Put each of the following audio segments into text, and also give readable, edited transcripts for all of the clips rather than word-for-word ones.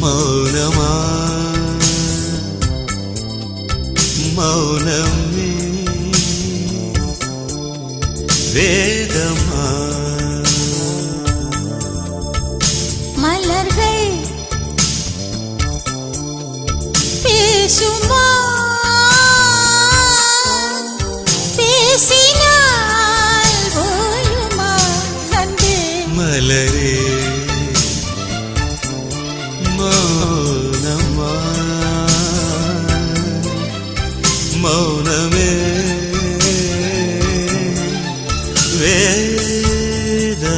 மௌனமா மௌனமே வேதமா மலர்கள் பேசுமா பேசினால் போலுமா அன்பே மலரே மௌனமா மௌனமே வேதமா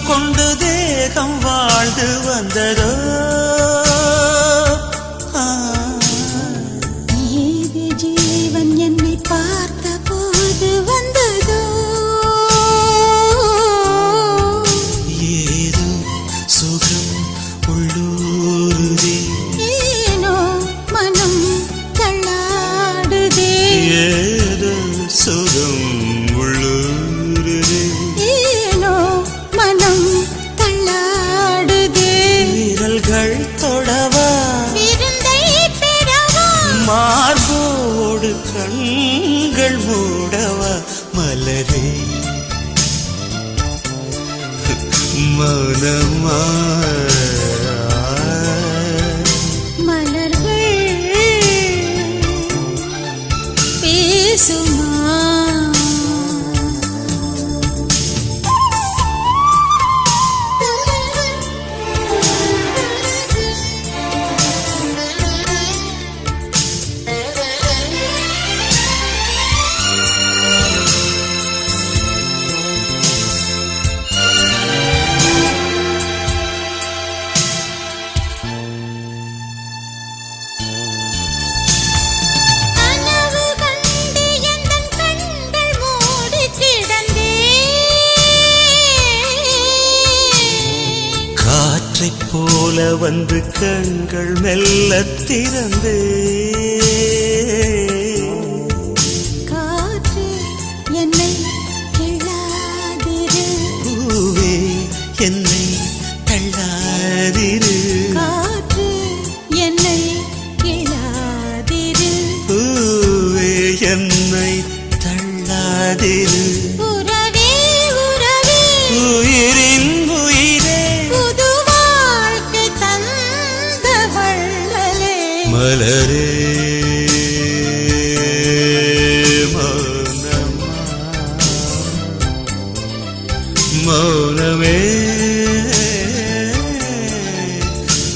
கொண்டு தேகம் வாழ்ந்து வந்ததோ ஏது ஜீவன் என்னை பார்த்த போது வந்ததோ ஏதோ சுகம் உள்ளூருதே ஏனோ மனம் தள்ளாடுதே ஏதோ சுகம் உள்ளூருதே ஏனோ மனம் தள்ளாடுதே விரல்கள் தொடவா விருந்தை பெறவா மார்போடு கண்கள் மூடவா மலரே மௌனமா மலர்கள் பேசுமா காற்றைப் போல வந்து கண்கள் மெல்ல திறந்தே காற்று என்னை கிள்ளாதிரு பூவே என்னை தள்ளாதிரு காற்று என்னை கிள்ளாதிரு பூவே என்னை தள்ளாதிரு உறவே உறவே உயிரின் உயிரே புது வாழ்க்கை தந்த வள்ளலே மலரே மௌனமா மௌனமே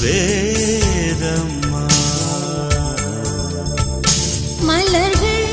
வேதமா மலர்கள்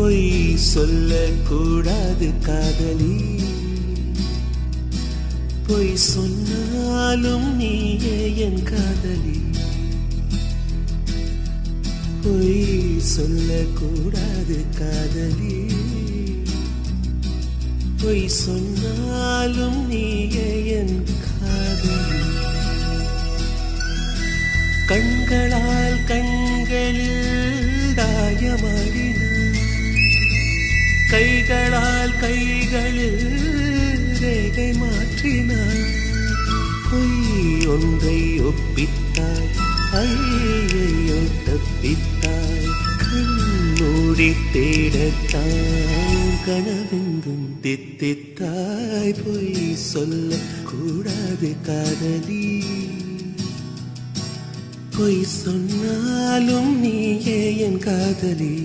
பொய் சொல்லக்கூடாது காதலி, பொய் சொன்னாலும் நீயே என் காதலி. பொய் சொல்லக்கூடாது காதலி, பொய் சொன்னாலும் நீயே என் காதலி. கண்களால் கண்களில் தாயமாடினார், கைகளால் கைகளில் ரேகை மாற்றினார். பொய் ஒன்றை ஒப்பித்தாய், ஐயையோ தப்பித்தாய். கண்மூடி தேடத்தான் கனவெங்கும் தித்தித்தாய். பொய் சொல்ல கூடாது காதலி, பொய் சொன்னாலும் நீயே என் காதலி.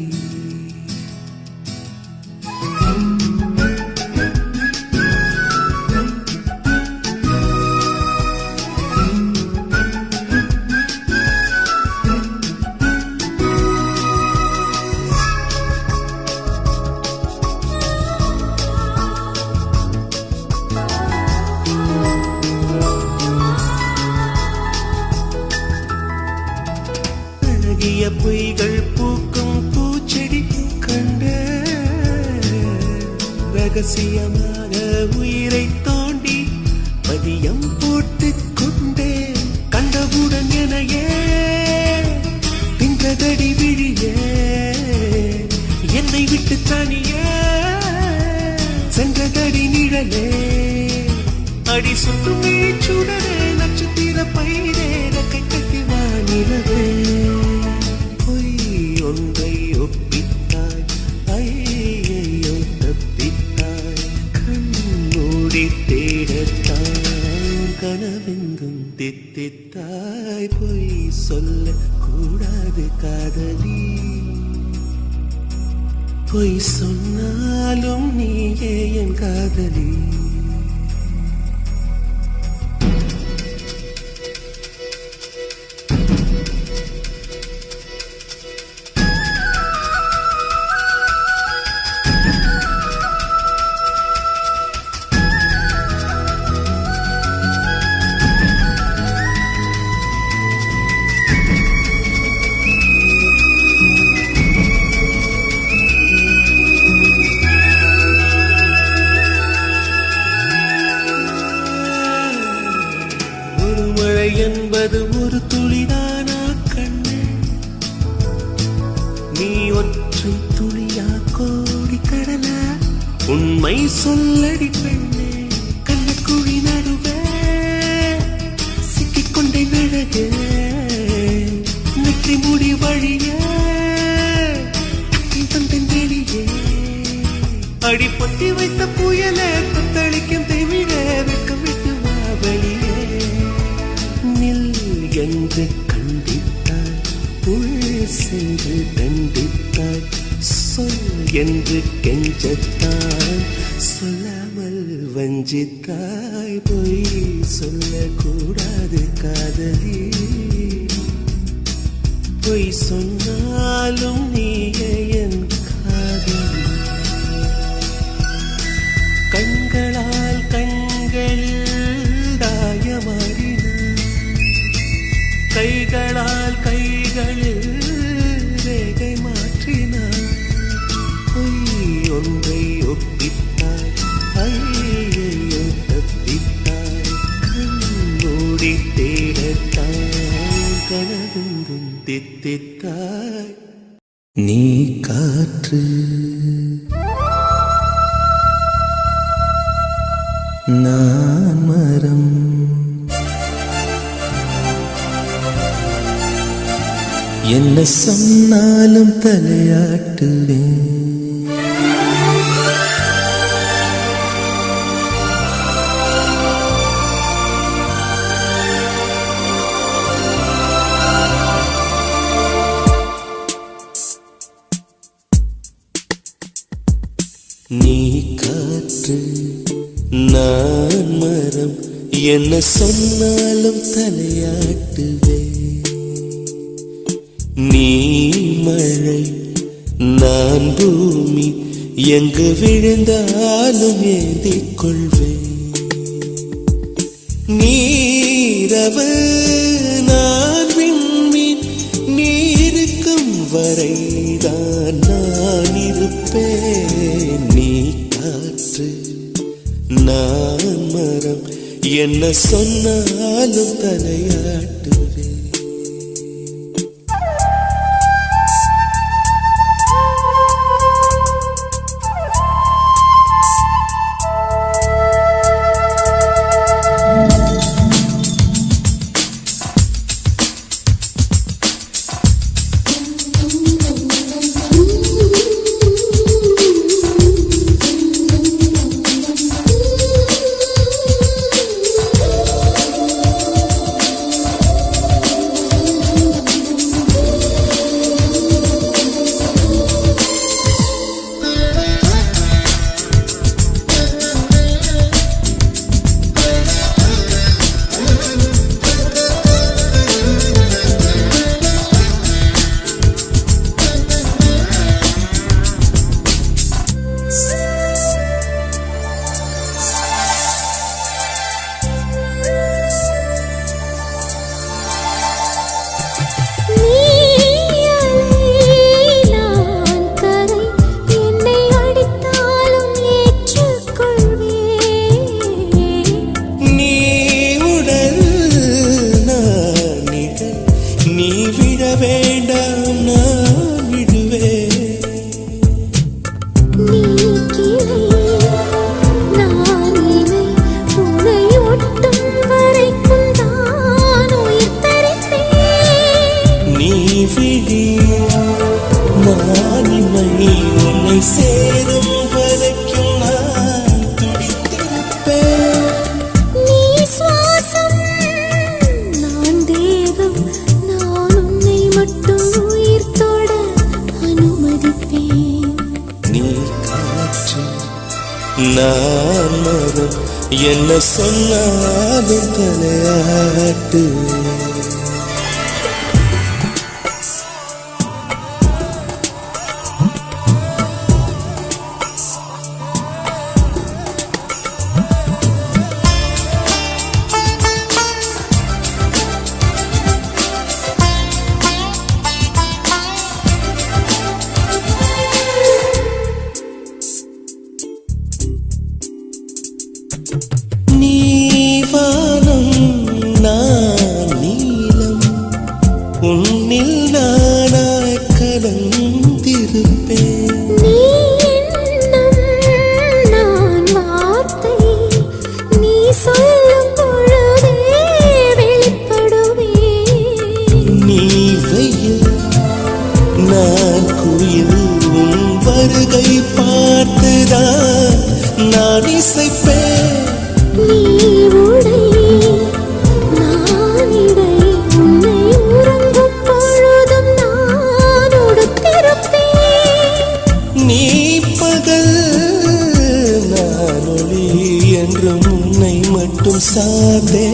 பொய்கள் பூக்கும் பூச்செடி கண்ட, ரகசியமாக உயிரை தோண்டி பதியம் போட்டுக் கொண்டே. கண்டவுடன் எனையே தின்றதடி விழியே, என்னை விட்டு தனியே சென்றதடி நிழலே. அடி சுட்டும் சுடரே, நட்சத்திர பயிரே, ரக்கை கட்டி வானிலவே. ஒன்றை ஒப்பித்தாய், ஐயையோ தப்பித்தாய். கண்மூடி தேடத்தான் கனவெங்கும் தித்தித்தாய். பொய் சொல்ல கூடாது காதலி, பொய் சொன்னாலும் நீயே என் காதலி. என்பது ஒரு துளிதானா கண்ணே, நீ ஒற்றை துளியா கோடி கடலா? உண்மை சொல்லடி பெண்ணே, கண்ணக்குழி நடுவே சிக்கிக்கொண்டே நழகே. நெற்றி முடி வழியே வந்தேன் வெளியே. அடிப்பொட்டி வைத்த புயலே, தத்தளிக்கும் தெவிழே, வெட்கம் விட்டு வா வெளியே. என்று கண்டித்தாய், உள் சென்று தண்டித்தாய். சொல் என்று கெஞ்சத்தாய், சொல்லாமல் வஞ்சித்தாய். பொய் சொல்லக்கூடாது காதலி, பொய் சொன்னாலும் நீயே என் காதலி. கண்களால் கண்களில் தாயமாடினார், கைகளால் கைகளில் ரேகை மாற்றினார். பொய் ஒன்றை ஒப்பித்தாய், ஐயையோ தப்பித்தாய். கண்மூடி தேடத்தான் கனவெங்கும் தித்தித்தாய். நீ காற்று, நான் மரம். என்ன சொன்னாலும் தலையாட்டுவேன். நீ காற்று, நான் மரம். என்ன சொன்னாலும் தலையாட்டுவேன். நீ மழை, நான் பூமி எங்கு விழுந்தாலும் ஏந்திக் கொள்வேன். நீரவு நான் விண்மீன், நீருக்கும் வரைதான் நான் இருப்பேன். நீ காற்று நான் மரம், என்ன சொன்னாலும் தலையாட்டுவேன். நான் மரம், என்ன சொன்னாலும் தலையாட்டு. உன்னில் நானாய் கலந்திருப்பேன். நீ எண்ணம் நான் வார்த்தை, நீ சொல்லும் பொழுதே வெளிப்படுவேன். நீ வெயில் நான் குயில், உன் வருகை பார்த்துதான் நான் இசைப்பேன். நீ உடை நான் இடை, உன்னை உறங்கும் பொழுதும் நான் உடுத்திருப்பேன். நீ பகல் நான் ஒளி என்றும் உன்னை மட்டும் சார்ந்தே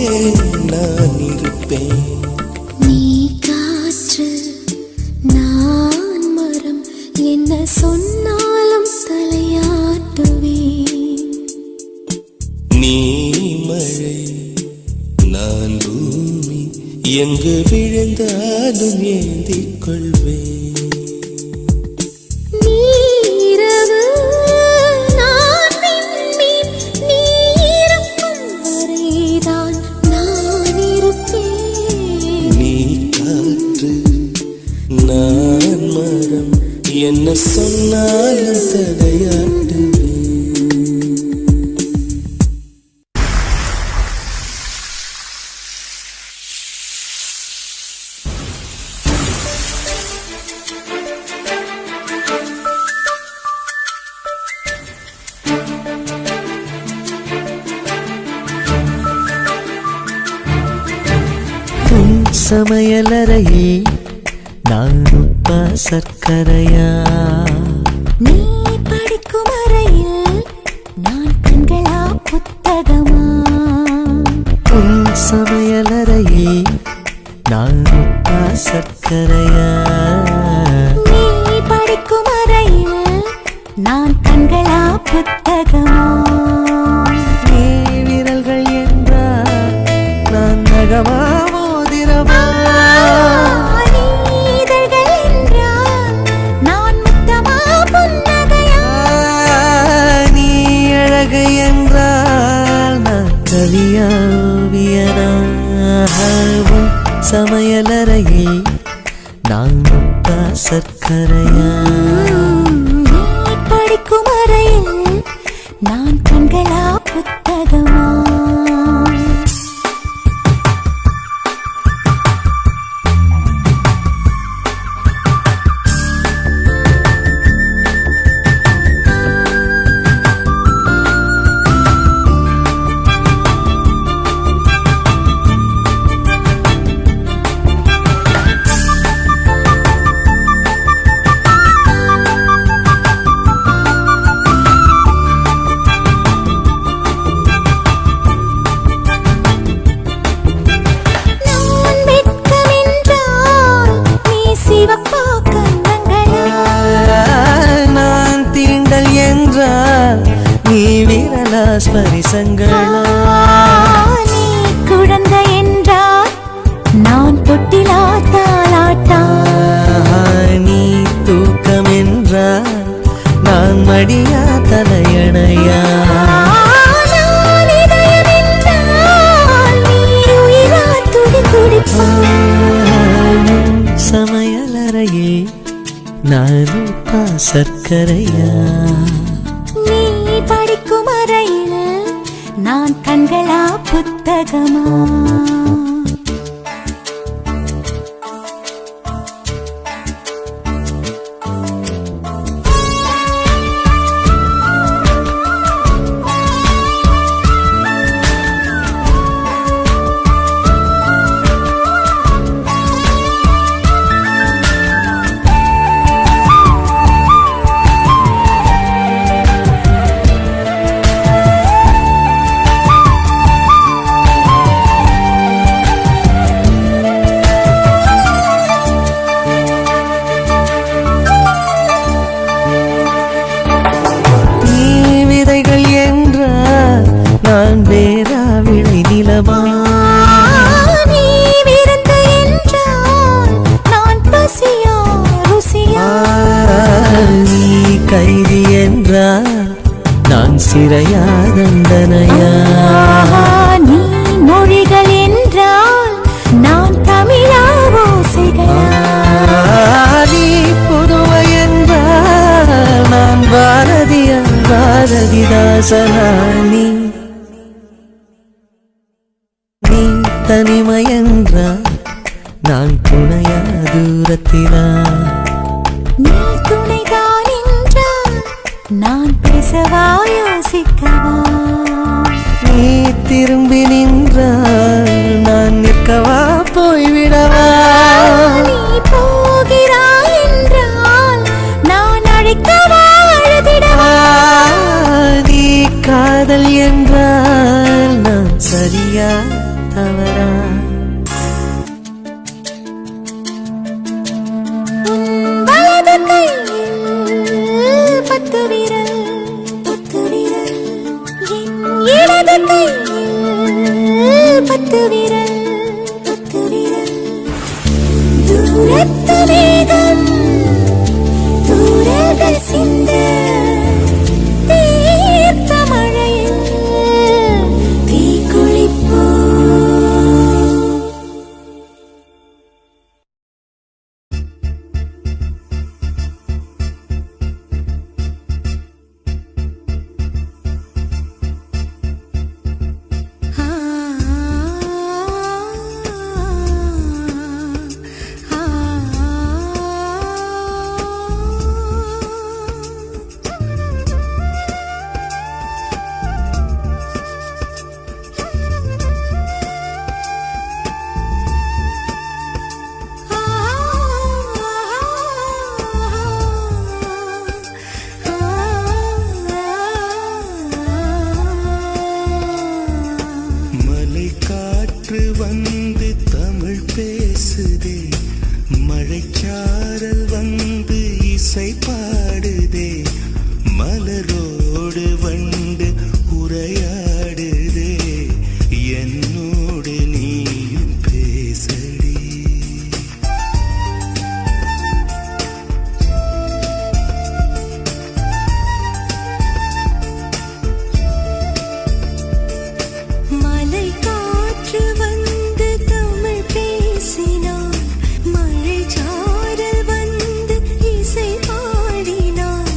நான் இருப்பேன். நீ காற்று நான் மரம், என்ன சொன்னாலும் தலையாட்டுவேன். நீ மழை நான் பூமி, எங்கு விழுந்தாலும் ஏந்திக் கொள்வேன். நீரவு நான் விண்மீன், நீ இருக்கும் வரைதான் நான் இருப்பேன். நீ காற்று நான் மரம், என்ன சொன்னாலும் தலையாட்டுவேன். சமையலறையே நான் உப்பா சர்க்கரையா, நீ படிக்கும் அறையில் நான் கண்களா புத்தகமா. உன் சமையலறையே நான் உப்பா சர்க்கரையா, நீ படிக்கும் நான் கண்களா புத்தகமா? நீ விரல்கள் என்றால் நான் நகமா மோதிரமா? நீ இதழ்கள் என்றால் நான் முத்தமா புன்னகையா? நீ அழகு என்றால் நான் கவியா ஓவியனா? உன் சமையலறையில் நான் முத்தா சர்க்கரையா? நீ படிக்கும் அறையில் நான் கண்களா புத்தகமா? நான் தீண்டல் என்றால் நீ விரலா ஸ்பரிசங்களா? நீ குழந்தை என்றால் நான் தொட்டிலா தாலாட்டா? நீ தூக்கம் என்றால் நான் மடியா தலையணையா? நான் இதயம் என்றால் நீ உயிரா துடிதுடிப்பா? சமையலறையில் நான் உப்பா சர்க்கரையா? நீ படிக்கும் அறையில் நான் கண்களா புத்தகமா? நான் வேறா விளை நிலமா? நீ விருந்து என்றால் நான் பசியா ருசியா? நீ கைதி என்றால் நான் சிறையா தண்டனையா? நீ மொழிகள் என்றால் நான் தமிழா ஓசைகளா? நீ புதுவை என்றால் நான் பாரதியா பாரதிதாசனா? நீ தனிமை என்றால் நான் துணையா தூரத்திலா? நீ துணைதான் என்றால் நான் பேசவா யோசிக்கவா? நீ திரும்பி நின்றால் நான் நிற்கவா போய்விடவா? நீ போகிறாய் என்றால் நான் அழைக்கவா அழுதிடவா? நீ காதல் என்றால் நான் சரியா தவறா? வலது கையில் 10 விரல், 10 விரல். என் இடது கையில் 10 விரல், 10 விரல். தூரத்து மேகம் தூரங்கள் சிந்த தீர்த்த மழையில் தீக்குளிப்போ. மலரோடு வண்டு உரையாடுதே என்னோடு நீயும் பேசடி. மலை காற்று வந்து தமிழ் பேசினான், மழை சாரல் வந்து இசை பாடினான்,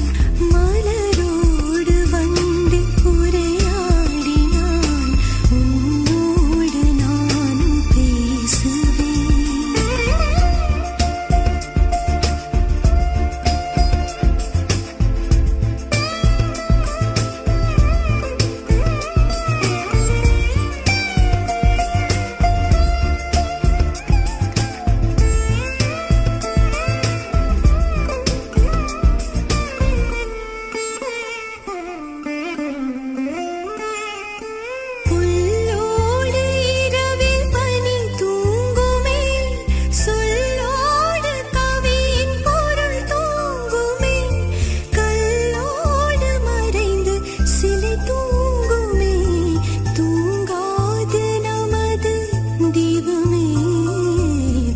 மலரோடு வந்து உரையாடினான், உன்னோடு நானும் பேசுவேன். புல்லோடு இரவில் பனி தூங்குமே, சொல்லோடு கவியின் பொருள் தூங்குமே, கல்லோடு மறைந்து சிலை தூங்குமே, தூங்காது நமது தீபமே,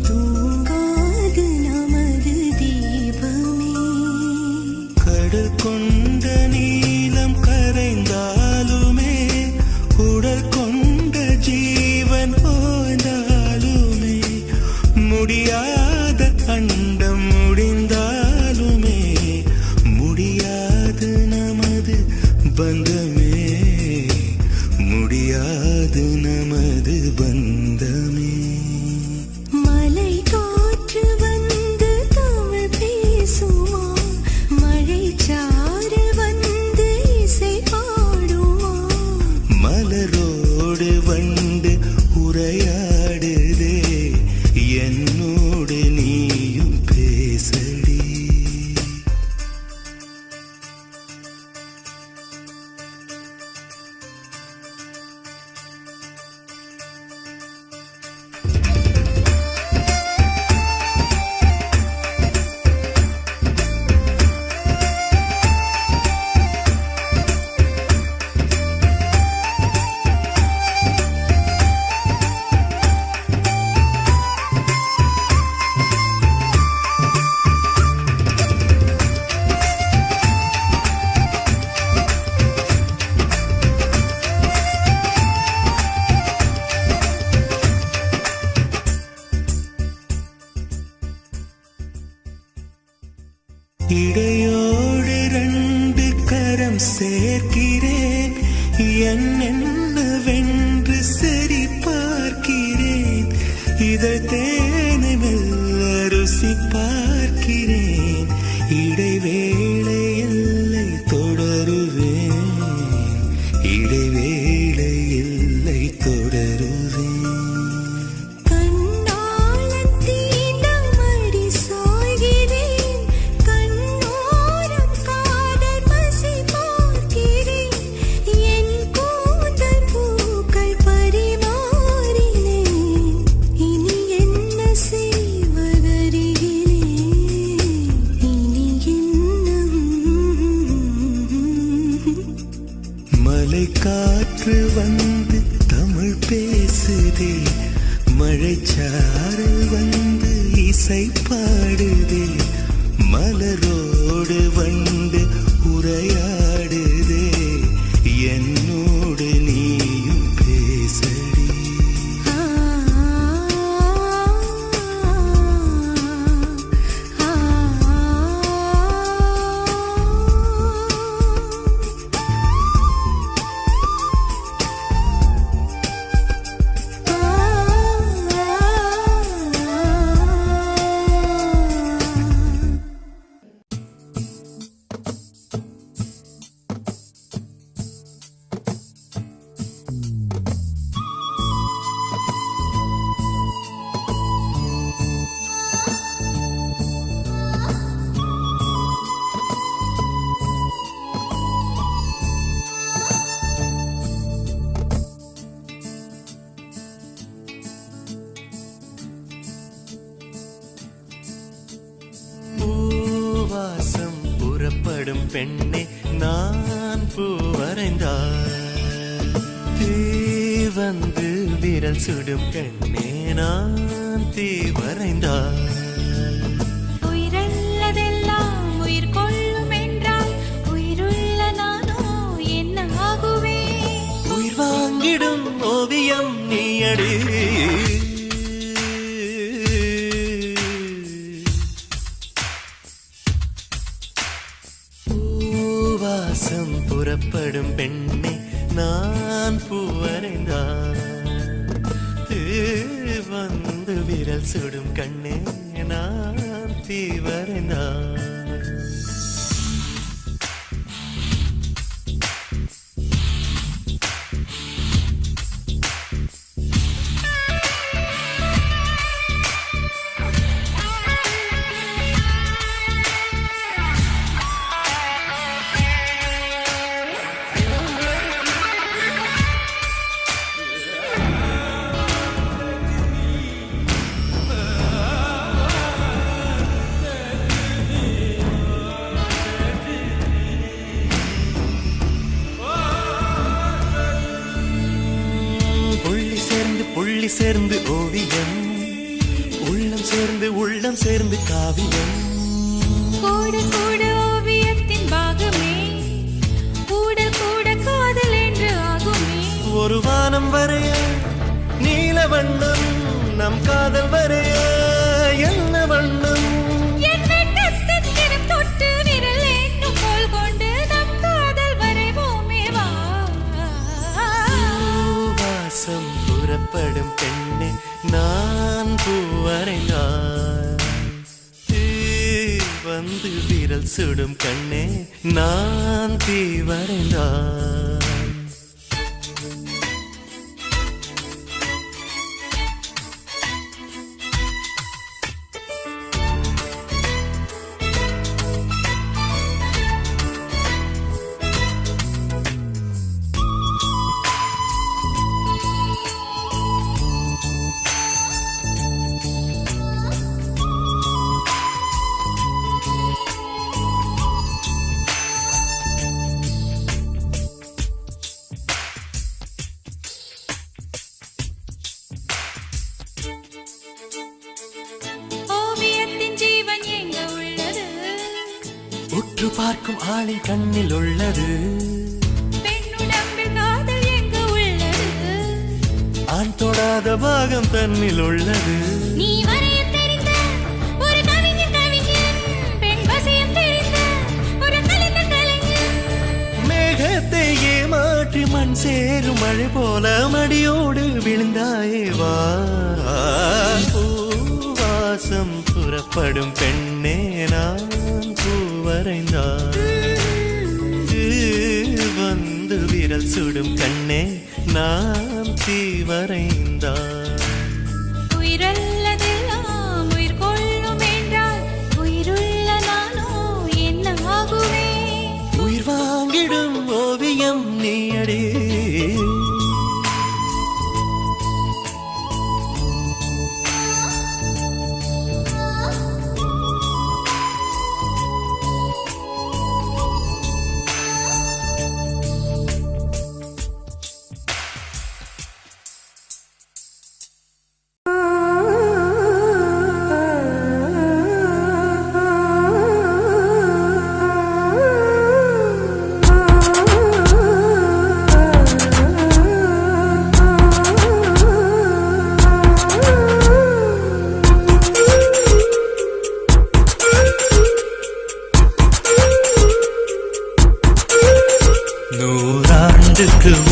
தூங்காது நமது தீபமே. கடல் கொண்ட நீலம் கரைந்தாலுமே, உடல் கொண்ட ஜீவன் ஓய்ந்தாலுமே, முடியாத அண்டம் முடிந்தாலுமே, முடியாது நமது பந்தமே, முடியாது நமது பந்தமே. மலை காற்று வந்து தமிழ் பேசுமா, மழை சாரல் வந்து இசை பாடுமா, மலரோடு வண்டு உரையாடுதே என்னோடு நீயும் பேசடி. இடையோடு ரெண்டு கரம் சேர்க்கிறேன், என்னென்னவென்று சரி பார்க்கிறேன், இதழ் தேனை மெல்ல ருசி பார்க்கிறேன், இடைவேளை எல்லை தொடருவேன், இடைவேளை எல்லை தொடருவேன். கண்ணாளன் தீண்டமடி சாய்கிறேன், கண்ணோரம் காதல் பசி பார்க்கிறேன், என் கூந்தல் பூக்கள் பரிமாறினேன், இனி என்ன செய்வதறிகிறேன், இனி என்ன. மலை காற்று வந்து தமிழ் பேசுதே, மழை சாரல் வந்து இசை பாடுதே, மலரோடு வண்டு உரையாடுதே என்னோடு நீயும் பேசடி. ஆ ஆ பெண்ணே நான் வரைந்தாய் தீ வந்து விரல் சுடும் கண்ணே நான் தீ வரைந்தாய் உயிரல்லதெல்லாம் உயிர் கொள்ளும் என்றால் உயிருள்ள நானோ என்ன ஆகுவேன் உயிர் வாங்கிடும் ஓவியம் நீயடி பூவாசம் புறப்படும் பெண்ணே நான் பூவரைந்தான் வந்து விரல் சுடும் கண்ணே நான் தீ வரைந்தான் புள்ளி சேர்ந்து ஓவியம் உள்ளம் சேர்ந்து காவியம் கூட கூட ஓவியத்தின் பாகமே கூட கூட காதல் என்று ஆகுமே ஒரு வானம் வரைய நீல வண்ணம் நம் காதல் வரைய என்ன வண்ணம் என் வெட்டத்தின் திறம் தொட்டு விரல் என்னும் கோல் கொண்டு நம் காதல் வரைவோமே வா வாசம் புறப்படும் பெண்ணே நான் பூவரைந்தான் வந்து விரல் சுடும் கண்ணே நான் தீ வரைந்தான் உற்று பார்க்கும் ஆளின் கண்ணில் உள்ளது பெண்ணுடம்பில் காதல் எங்கு உள்ளது ஆண் தொடாத பாகம் தன்னில் உள்ளது நீ வரைய தெரிந்த ஒரு கவிஞன் பெண் வசியம் தெரிந்த ஒரு கலைஞன் மேகத்தை ஏமாற்றி மண் சேரும் மழை போல மடியோடு விழுந்தாயே வா பூவாசம் புறப்படும் பெண்ணே நான் பூவரைந்தான் வந்து விரல் சுடும் கண்ணே நான் தீ வரைந்தான் உயிரல்லதெல்லாம் உயிர் கொள்ளும் என்றால் உயிருள்ள நானோ என்ன ஆகுவேன் உயிர் வாங்கிடும் ஓவியம் நீயடி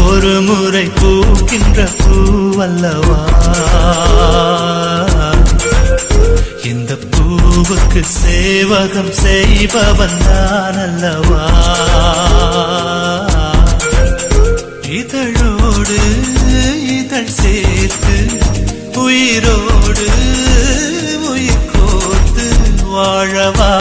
ஒரு முறை பூக்கின்ற பூவல்லவா இந்த பூவுக்கு சேவகம் செய்பவன் நான் அல்லவா இதழோடு இதழ் சேர்த்து உயிரோடு உயிர் கோர்த்து வாழவா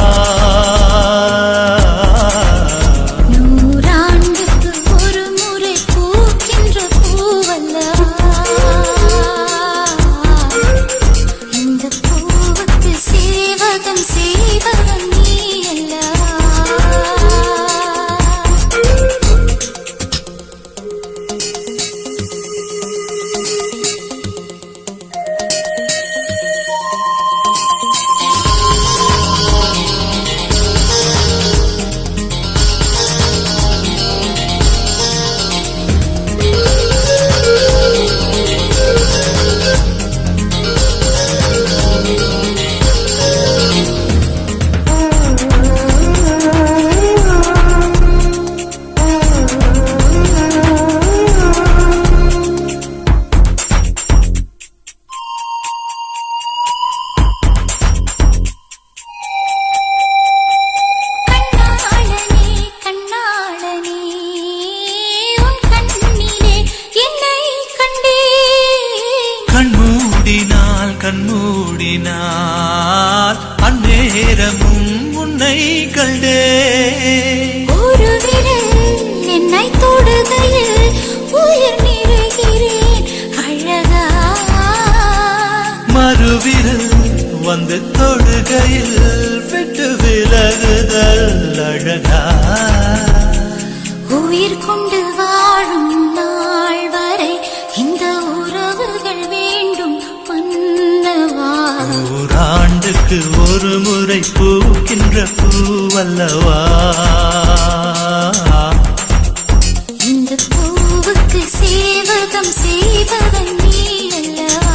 வருகையில் விட்டு விலகுதல் அழகா உயிர் கொண்டு வாழும் நாள் வரை இந்த உறவுகள் வேண்டும் மன்னவா ஓராண்டுக்கு ஒரு முறை பூக்கின்ற பூவல்லவா இந்த பூவுக்கு சேவகம் செய்பவன் நீ அல்லவா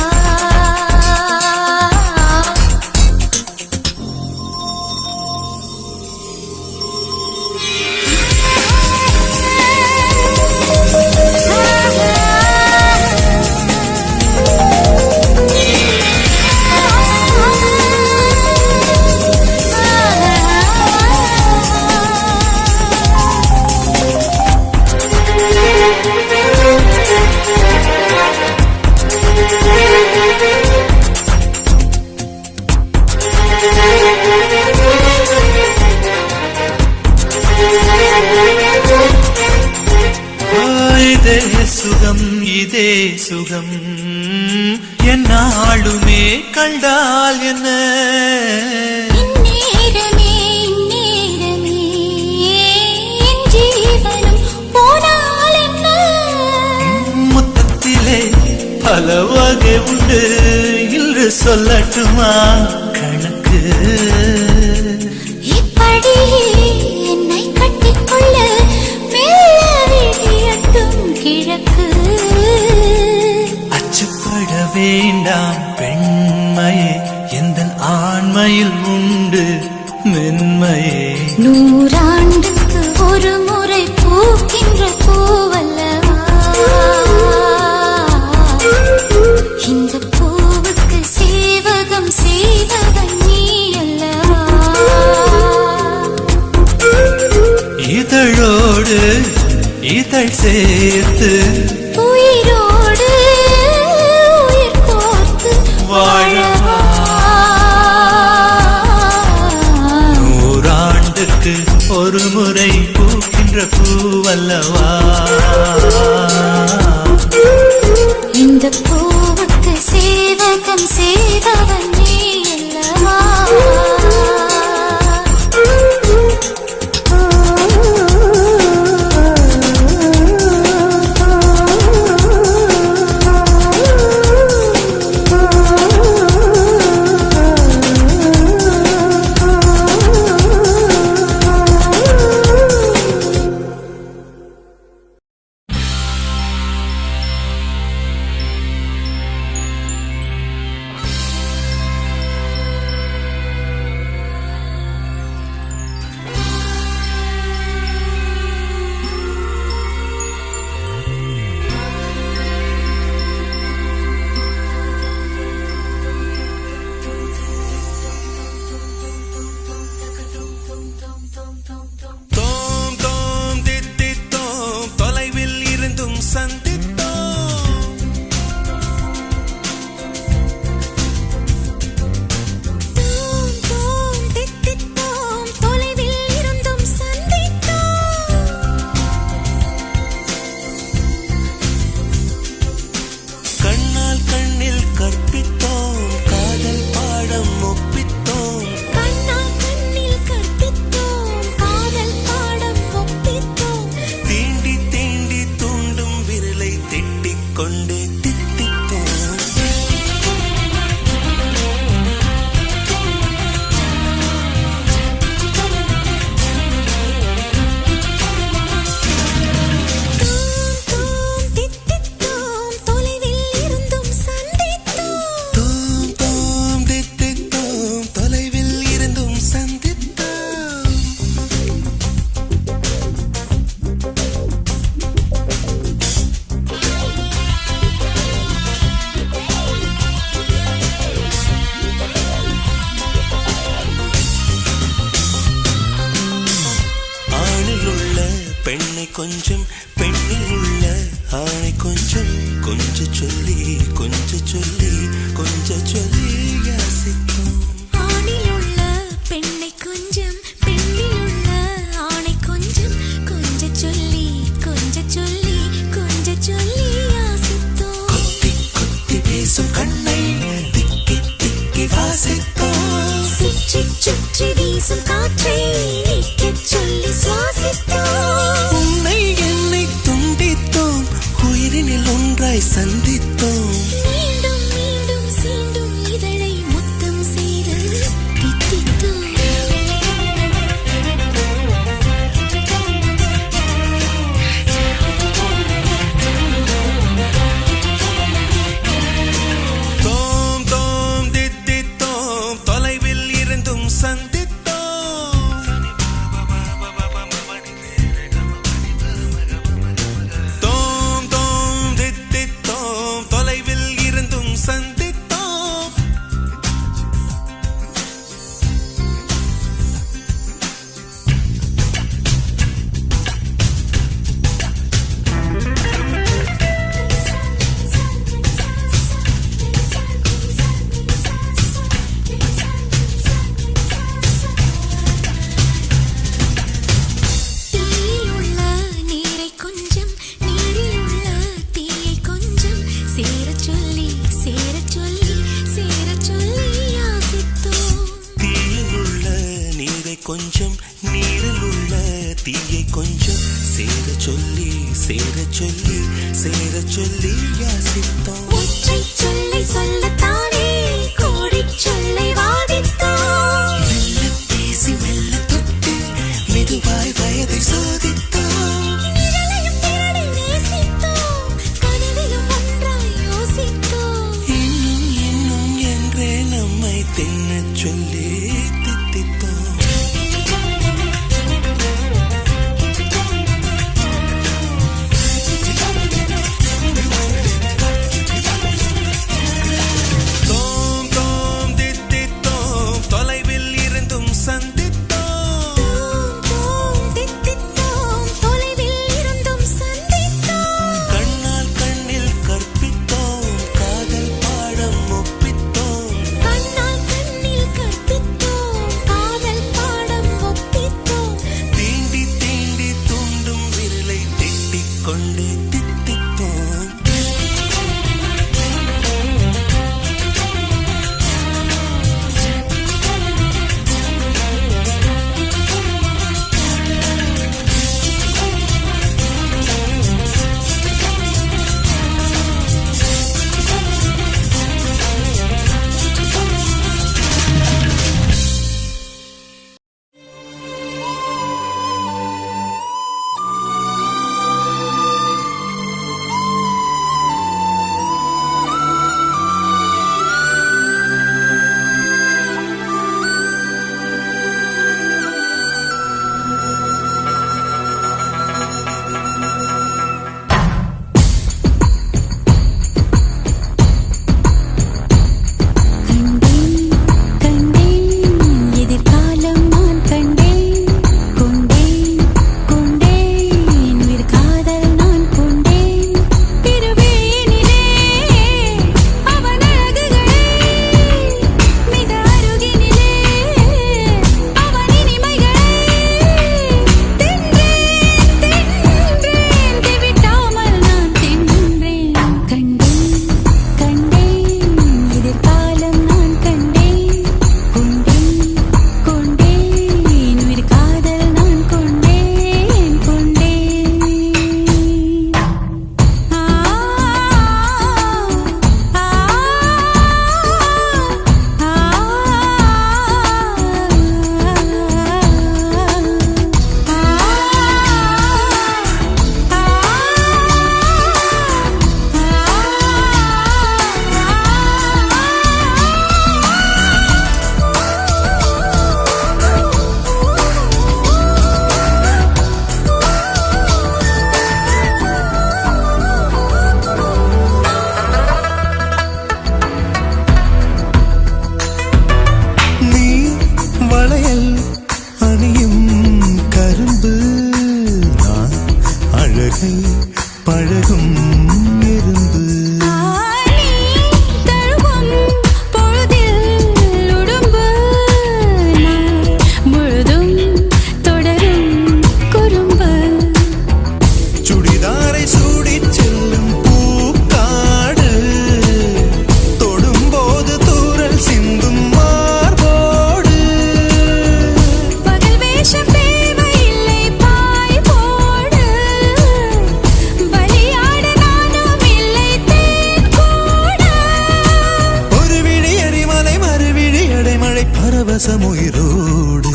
இதே சுகம் என்னாலுமே கண்டால் என்ன இந்நேரமே என் ஜீவனம் போனால் என்ன முத்தத்திலே பல வகை உண்டு இன்று சொல்லட்டுமா கணக்கு இப்படி என்னை கட்டிக்கொள்ள கிழக்கு அச்சுப்பட வேண்டாம் பெண்மையே எந்தன் ஆண்மையில் உண்டு மென்மையே நூறாண்டுக்கு ஒரு முறை பூக்கின்ற பூவல்லவா இந்த பூவுக்கு சேவகம் செய்தவன் நீ அல்லவா இதழோடு இதழ் சேர்த்து உயிரோடு உயிர் கோர்த்து வாழவா நூறாண்டுக்கு ஒரு முறை பூக்கின்ற பூவல்லவா இந்த பூவுக்கு சேவகம் செய்தவன் நீ அல்லவா கொஞ்சம் பெண்ணில் உள்ள ஆணை கொஞ்சம் கொஞ்ச சொல்லி யாசித்தோம். ஆணில் உள்ள பெண்ணை கொஞ்சம் பெண்ணில் உள்ள ஆணை கொஞ்சம் கொஞ்ச சொல்லி யாசித்தோம். கொத்தி கொத்தி பேசும் கண்ணை திக்கி திக்கி வாசித்தோம். சுற்றி சுற்றி வீசும் காற்றை நீக்கச் சொல்லி சுவாசித்தோம். உன்னை என்னை துண்டித்தோம், உயிரினில் ஒன்றாய் சந்தித்தோம். மீண்டும் மீண்டும் சீண்டும் இதழை முத்தம் செய்து தித்தித்தோம். தோம் தோம் தித்தித்தோம், தொலைவில் இருந்தும் சந்தித்தோம். தோம் தோம் தித்தித்தோம், தொலைவில் இருந்தும் சந்தித்தோம். தீயிலுள்ள நீரை கொஞ்சம், நீரிலுள்ள தீயை கொஞ்சம் சேரச் சொல்லி சேரச் சொல்லி சேரச் சொல்லி யாசித்தோம். தீயில் உள்ள நீரை கொஞ்சம், நீரில் உள்ள தீயை கொஞ்சம் சேர சொல்லி சேர சொல்லி சேர சொல்லி யாசித்தோம். ஒற்றைச் சொல்லை சொல்லத்தானே கோடிச் சொல்லை வாதித்தோம். மெல்ல பேசி மெல்ல தொட்டு மெதுவாய் வயதை சோதித்தோம். நிழலையும் திரளை நேசித்தோம். கனவிலும் ஒன்றாய் யோசித்தோம். இன்னும் இன்னும் என்றே நம்மை தின்னச் சொல்லி தித்தித்தோம். தோம் தோம் தித்தித்தோம், தொலைவில் இருந்தும் சந்தித்தோம். தோம் தோம் தித்தித்தோம், தொலைவில் இருந்தும் சந்தித்தோம். கண்ணால் கண்ணில் கற்பித்தோம், காதல் பாடம் ஒப்பித்தோம். கண்ணால் கண்ணில் கற்பித்தோம், மனதோடு.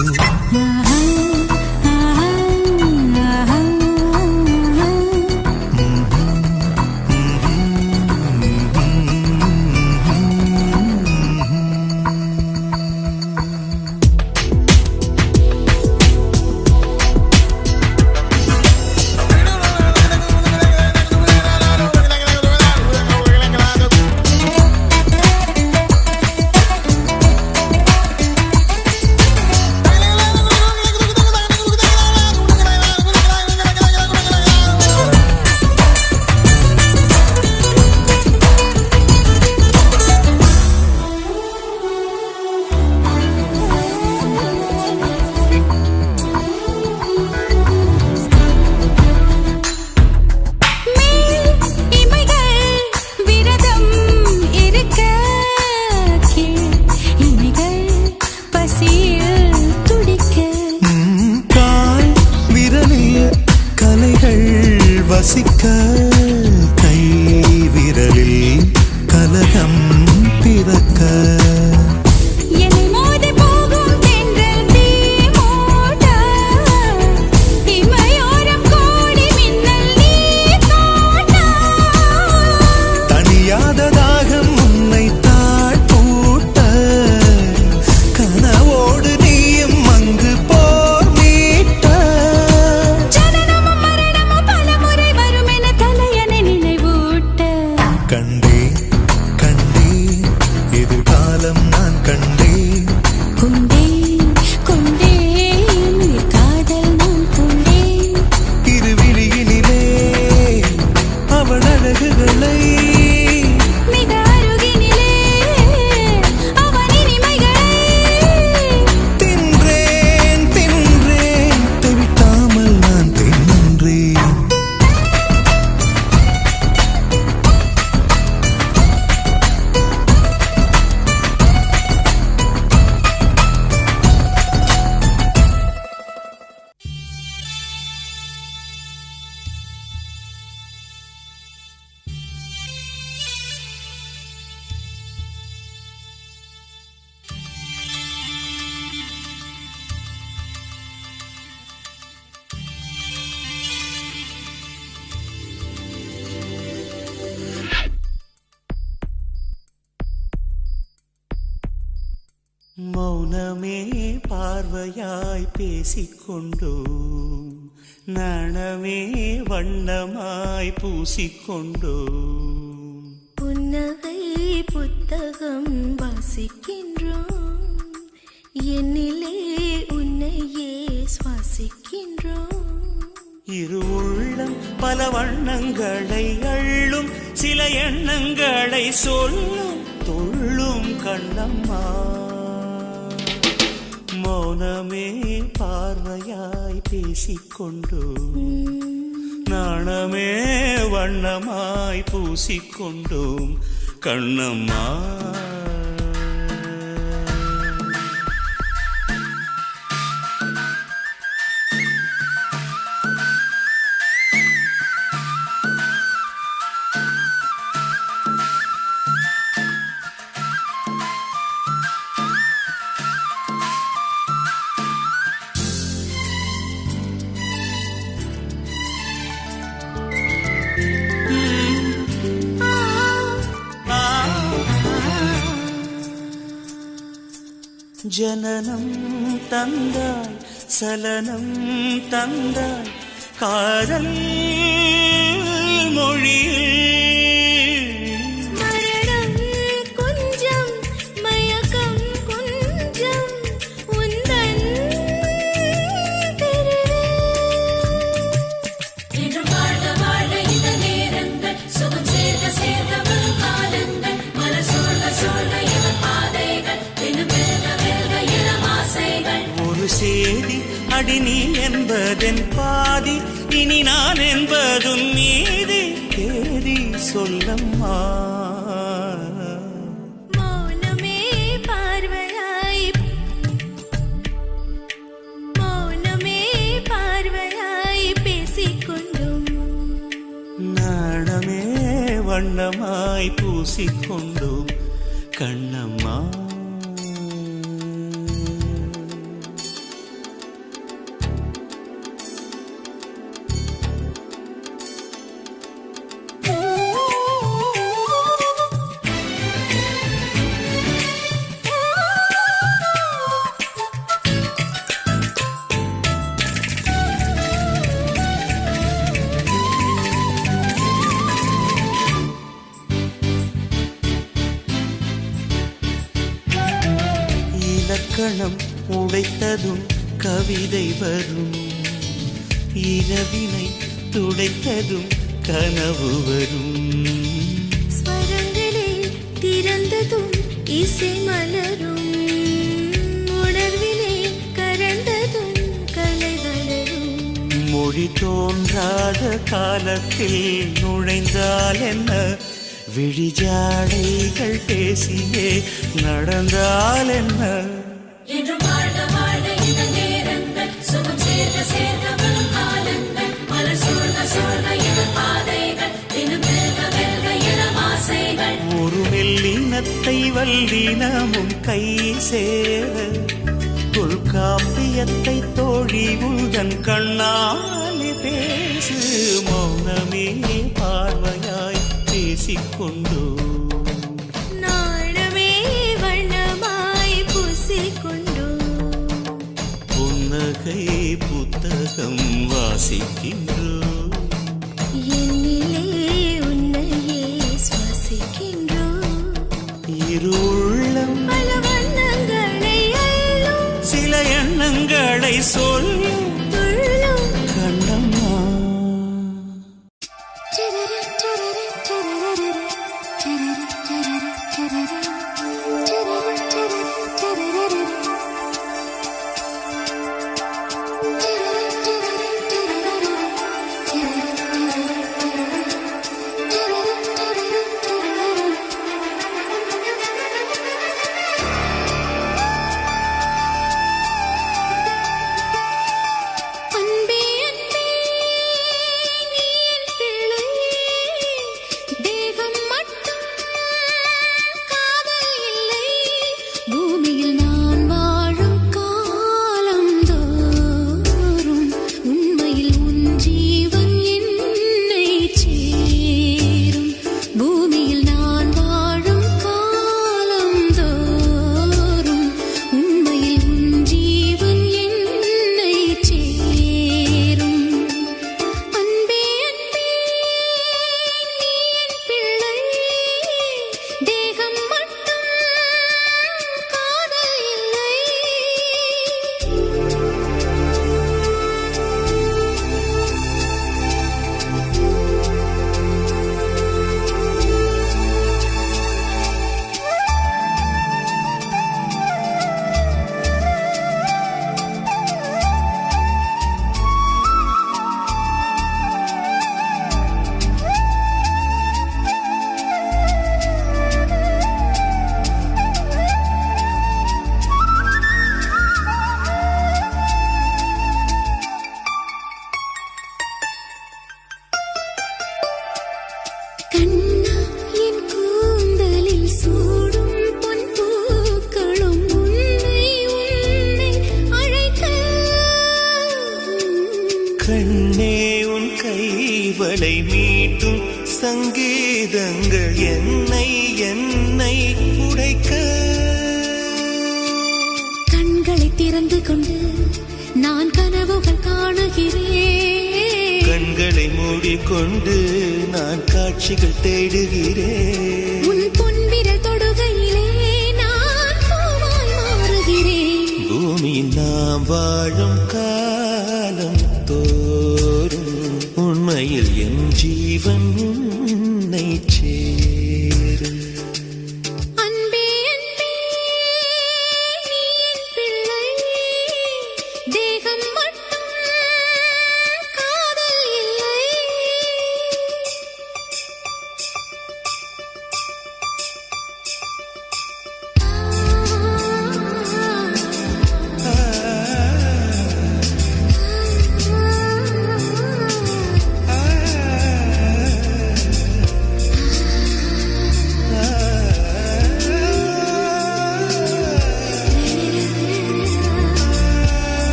வசிக்க கை விரலில் கலகம் பிறக்க. தனியாத தாகம் உன்னை தாழ்பூட்ட கனவோடு நீயும் அங்கு போர் மீட்ட. கண்டேன் கண்டேன் எதிர்காலம் நான் கண்டேன். கொண்டேன் கொண்டேன் காதல் நான் கொண்டேன். இருவிழியினிலே அவள் அழகுகளை மிக அருகினிலே அவன் இனிமைகளை தின்றேன் தின்றேன் தவிட்டாமல் நான் தின்றேன். மௌனமே பார்வையாய் பேசிக்கொண்டோம், நாணமே வண்ணமாய் பூசிக்கொண்டோம். புன்னகை புத்தகம் வாசிக்கின்றோம், என்னிலே உன்னையே சுவாசிக்கின்றோம். இரு உள்ளம் பல வண்ணங்களை அள்ளும், சில எண்ணங்களை சொல்லும் தொள்ளும் கண்ணம்மா. மௌனமே பார்வையாய் பேசிக்கொண்டோம், நாணமே வண்ணமாய் பூசிக்கொண்டோம் கண்ணம்மா. ஜனனம் தந்தாய் சலனம் தந்தாய் காதல் மொழியில். மரணம் கொஞ்சம் மயக்கம் கொஞ்சம் உந்தன் இன்று வாழ வாழ இந்த நேரங்கள் சுகம் சேர்க்க சேர்க்க வரும் காலங்கள் மலர் சூழ சூழ இவன் பாதைகள் தினம் வெல்க வெல்க இளம் ஆசைகள். ஒரு சேதி அடி நீ என்பதென் பாதி, இனி நான் என்பதும் மீதி தேதி சொல்லம்மா. மௌனமே பார்வையாய் பேசிக்கொண்டும், நாணமே வண்ணமாய் பூசிக்கொண்டோம் கண்ணம்மா. கண்ணம் உடைத்ததும் கவிதை வரும், இரவினை துடைத்ததும் கனவு வரும். ஸ்வரங்களே திறந்ததும் இசை மலரும், உணர்விலே கரந்ததும் கலை வளரும். மொழி தோன்றாத காலத்தில் நுழைந்தால் என்ன, விழிஜாடைகள் பேசியே நடந்தால் என்ன. என்று வாழ்க வாழ்க இந்த நேரங்கள், சுகம் சேர்க்க சேர்க்க வரும் காலங்கள், மலர் சூழ்க சூழ்க எங்கள் பாதைகள், தினம் வெல்க வெல்க இளம் ஆசைகள். ஒரு மெல்லினத்தை வல்லினமும் கை சேர, தொல்காப்பியத்தை தோழி உள்தன் கண்ணாலே பேசு. மௌனமே பார்வையாய் பேசிக்கொண்டோ, நாணமே வண்ணமாய் பூசிக்கொண்டோ, புன்னகை புத்தகம் வாசிக்கின்றோ, என்னிலே உன்னையே சுவாசிக்கின்றோ. இரு உள்ளம் பல வண்ணங்களை அள்ளும், சில எண்ணங்களை சொல்லும் துள்ளும். கண்ணம்மா. அன்பே அன்பே நீ என் பிள்ளை, தேகம் மட்டும் காதல் இல்லை. பூமியில் நான் வாழும் காலம் தோறும் உண்மையில் உன் ஜீவன் என்னை சேரும். பூமியில் நான் வாழும் காலம் தோறும் உண்மையில் உன் ஜீவன் என்னை சேரும். அன்பே அன்பே நீ என் பிள்ளை, தேகம் மட்டும் காதல் இல்லை. கண்ணா என் கூந்தலில் சூடும் பொன் பூக்களும் உன்னை உன்னை அழைக்க. கண்ணே உன் கைவளை மீட்டும் சங்கீதங்கள் என்னை என்னை உடைக்க. கண்களை திறந்து கொண்டு நான் கனவுகள் காணுகிறேன். கண்களை மூடிக்கொண்டு நான் காட்சிகள் தேடுகிறேன். உன் பொன்விரல் தொடுகையிலே நான் பூவாய் மாறுகிறேன். பூமியில் நாம் வாழும் காலம் தோறும் உண்மையில் என் ஜீவன் உன்னை சேரும். அன்பே அன்பே நீ என் பிள்ளை, தேகம் மட்டும் காதல் இல்லை.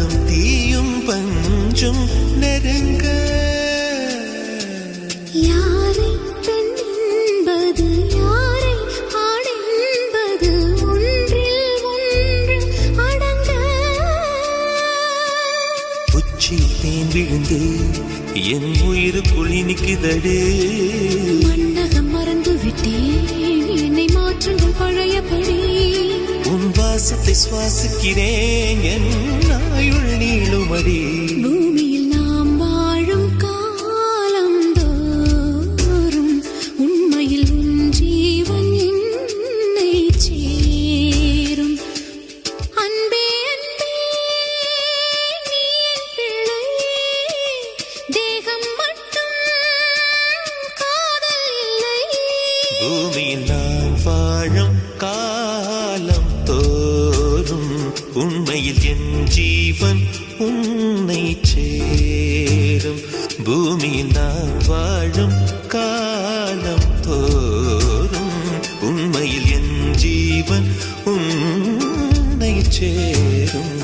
பாலும் தீயும் பஞ்சும் நெருங்க யாரை பெண் என்பது யாரை ஆண் என்பது ஒன்றில் ஒன்று அடங்க உச்சி தேன் விழுந்து என் உயிருக்குள் இனிக்குதடு மன்னகம் மறந்து விட்டேன் என்னை மாற்றுங்கள் பழையபடி உன் வாசத்தை சுவாசிக்கிறேன் என் ஆயுள் நீளுமடி பூமியில் நாம் வாழும் காலம் தோறும் உண்மையில் உன் ஜீவன் என்னை சேரும் அன்பே அன்பே நீ என் பிள்ளை தேகம் மட்டும் காதல் இல்லை பூமியில் நான் வாழும் காலம் தோறும் உண்மையில் என் ஜீவன் உன்னை சேரும் பூமியில் நான் வாழும் காலம் தோறும் உண்மையில் என் ஜீவன் உன்னை சேரும்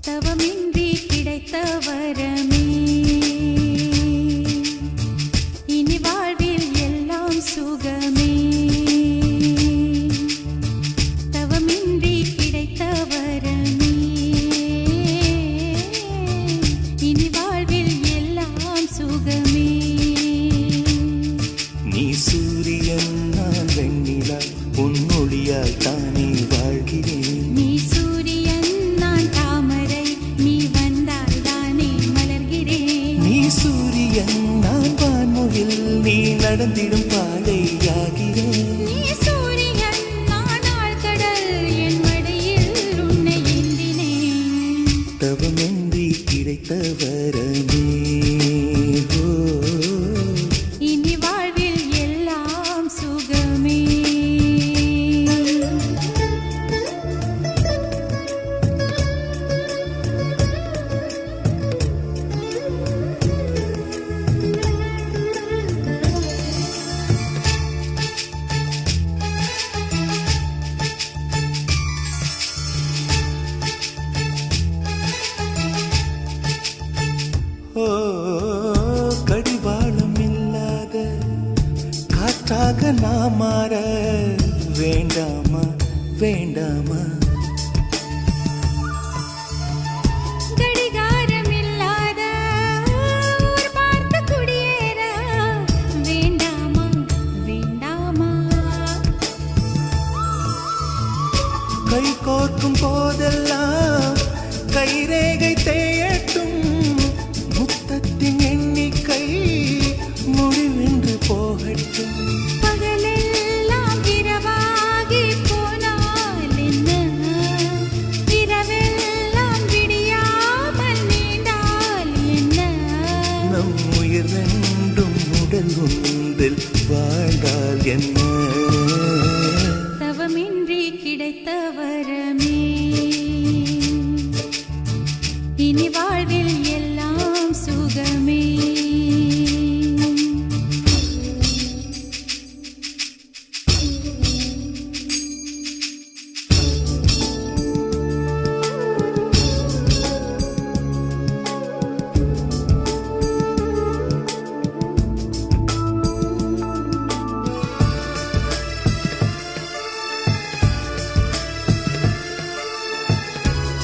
தவமின்றி கிடைத்த வரமே இனி வாழ்வில் எல்லாம் சுகமே தவமின்றி கிடைத்த வரமே இனி வாழ்வில் எல்லாம் சுகமே நீ சூரியன் நான் வெண்ணிலா உன் ஒளியால் தானே வாழ்கிறேன் நீ சூரியன் நான் தாமரை நீ வந்தால் தானே மலர்கிறேன் நீ சூரியன் நான் வான்முகில் நீ நடந்திடும் பாதையாகிறேன் நீ சூரியன் நான் ஆழ்கடல் என் மடியில் உன்னை ஏந்தினேன் தவமின்றி கிடைத்த வரமே ஓ இனி வாழ்வில் எல்லாம் சுகமே ஓ கடிவாளம் இல்லாத காற்றாக நான் மாற வேண்டாமா வேண்டாமா கடிகாரம் இல்லாத ஊர் பார்த்து குடியேற வேண்டாமா வேண்டாமா கை கோர்க்கும் போதெல்லாம் கைரேகை தேயட்டும் முத்தத்தின் எண்ணிக்கை முடிவென்று போகட்டும் பகலெல்லாம் இரவாகி போனால் என்ன இரவெல்லாம் விடியாமல் நீண்டால் என்ன நம் உயிர் ரெண்டும் உடல் ஒன்றில் வாழ்ந்தால் என்ன தவமின்றி கிடைத்த வரமே இனி வாழ்வில் எல்லாம் சுகமே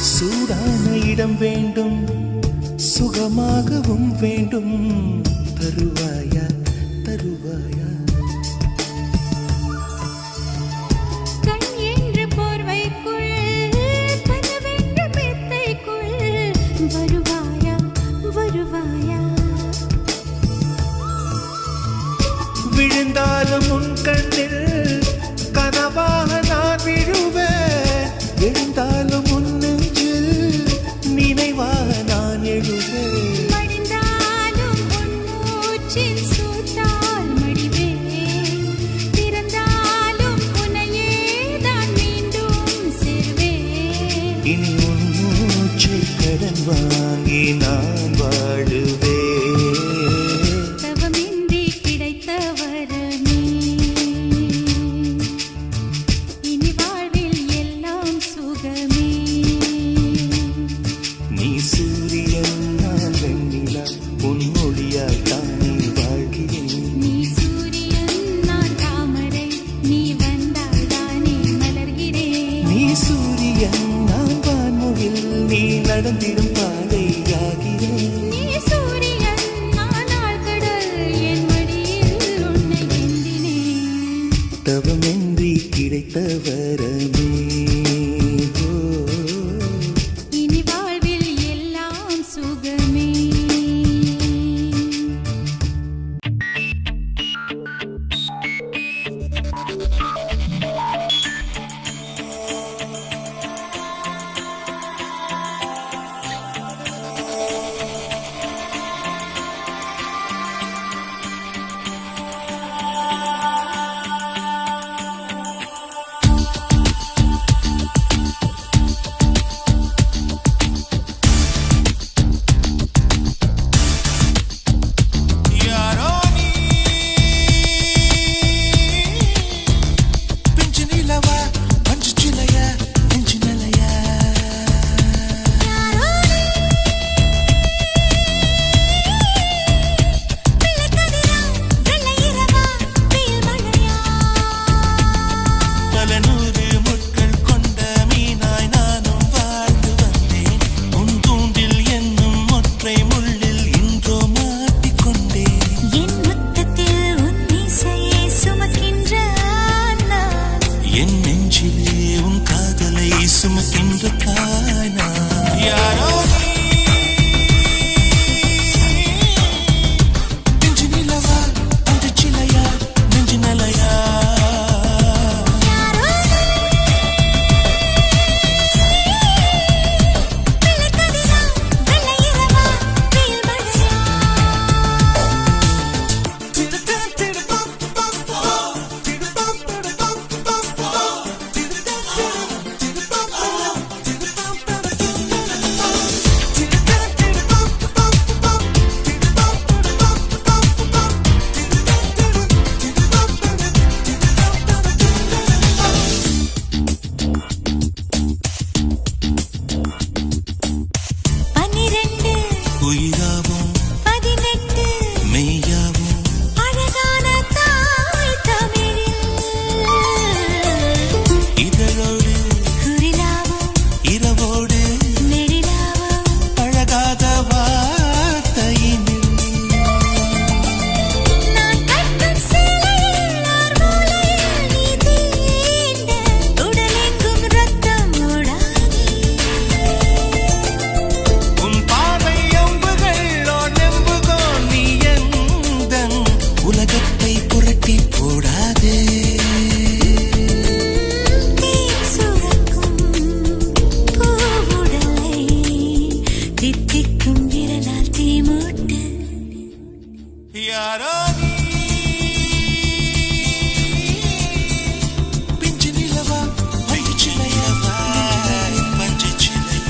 சூடான இடம் வேண்டும் சுகமாகவும் வேண்டும் தருவாயா தருவாயா கண் என்று போர்வைக்குள் கனவென்று மெத்தைக்குள் வருவாயா வருவாயா விழுந்தாலும் உன் கண்ணில் கனவாக நான் விழுவேன். எழுந்தாலும் உன் நெஞ்சில் நினைவாக நான் எழுவேன். மடிந்தாலும் உன் மூச்சின் சூட்டால் மடிவேன். பிறந்தாலும் உன்னையே நான் மீண்டும் சேர்வேன். இனி உன் மூச்சை கடன் வாங்கி நான் வாழுவேன். தவமின்றி கிடைத்த வரமே இனி வாழ்வில் எல்லாம் சுகமே. நீ சூரியன் நான் வெண்ணிலா உன் மொழியால் தானே வாழ்கிறேன். நீ சூரியன் நான் தாமரை நீ வந்தால் தானே மலர்கிறேன். நீ சூரியன் நான் வான்முகில் நீ நடந்திடும் பாதையாகிறேன். நீ சூரியன் நான் ஆழ்கடல் என் மடியில் உன்னை ஏந்தினேன். தவமின்றி கிடைத்த வரமே ஓ. இனி வாழ்வில் எல்லாம் சுகமே. யாரோ நீ பெஞ்சு நிலவா பஞ்சு சிலையா நெஞ்சு நிலையா. பல நூறு முட்கள் கொண்ட மீனாய் நானும் வாழ்ந்து வந்தேன். உன் தூண்டில் என்னும் ஒற்றை முள்ளில் இன்றோ மாட்டிக்கொண்டேன். என் முத்தத்தில் உன் மீசையை சுமக்கின்ற நான். என் நெஞ்சிலே உன் காதலை சுமக்கின்ற தாய்னா. யாரோ நீ பெஞ்சு நிலவா பஞ்சு சிலையா நெஞ்சு நிலையா. உயிராவும் 18 மெய்யாவும் அழகான தாய் தமிழில் இதழோடு குரிலாவும் இரவோடு நெடிலாவும் அழகாத வார்த்தையினில் நான் கட்டும் சேலையில் ஓர் மூலையில் நீ தீண்ட உடலெங்கும் ரத்தம் ஓடாதே. உன் பார்வை அம்புகள் ஓர் நெம்புகோ நீ எந்தன் உலகத்தை புரட்டி போடாதே. தேன் சுரக்கும் பூவுடலை தித்திக்கும் விரலால் தீமூட்டு. யாரோ நீ பிஞ்சு நிலவா பஞ்சு சிலையவா பஞ்சு சிலையா.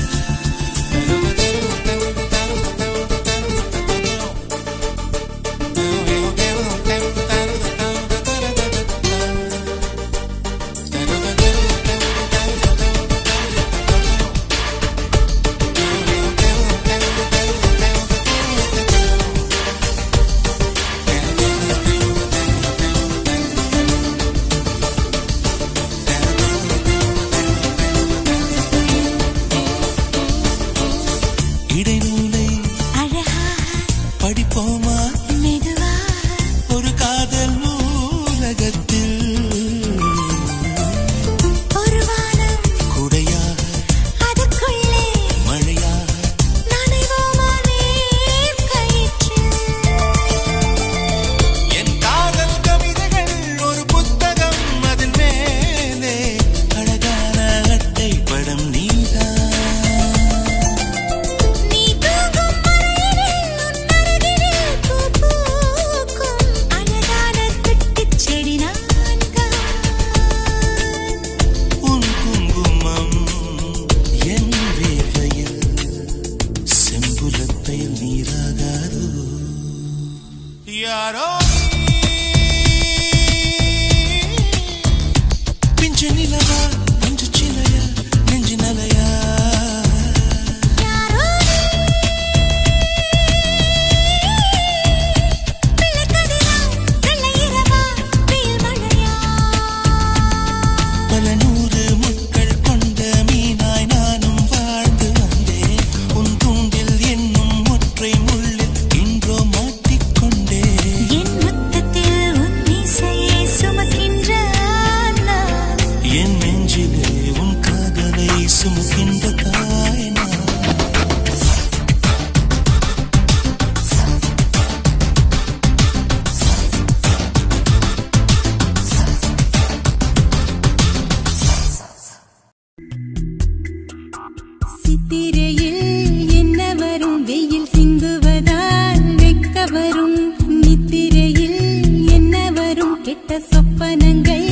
சொப்பனங்கள்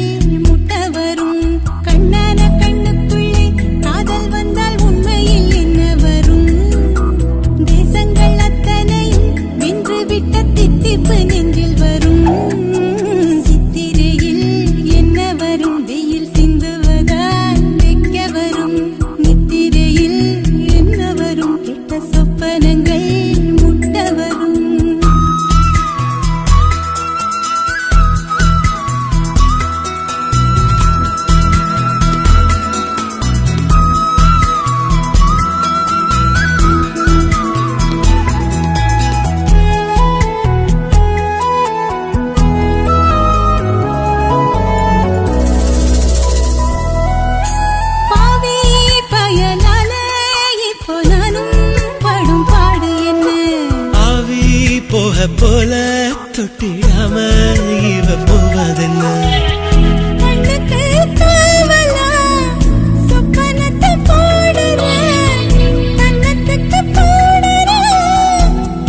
முட்ட வரும் கண்ணான கண்ணுக்குள்ளே காதல் வந்தால் உண்மையில் என்ன வரும் தேசங்கள் அத்தனையும் வென்று விட்ட தித்திப்பு நெஞ்சில் வரும் சித்திரையில் என்ன வரும் வெயில் சிந்துவதால் வெக்க வரும் நித்திரையில் என்ன வரும் கெட்ட சொப்பனங்கள் முட்ட வரும் பாவி பயனால இப்போ நானும் படும் பாடு என்ன ஆவி போக போல தொட்டிடாம இவ போவதென்ன கண்ணுக்கு காவலா சொப்பனத்தை போடுற கண்ணத்துக்கு போடுற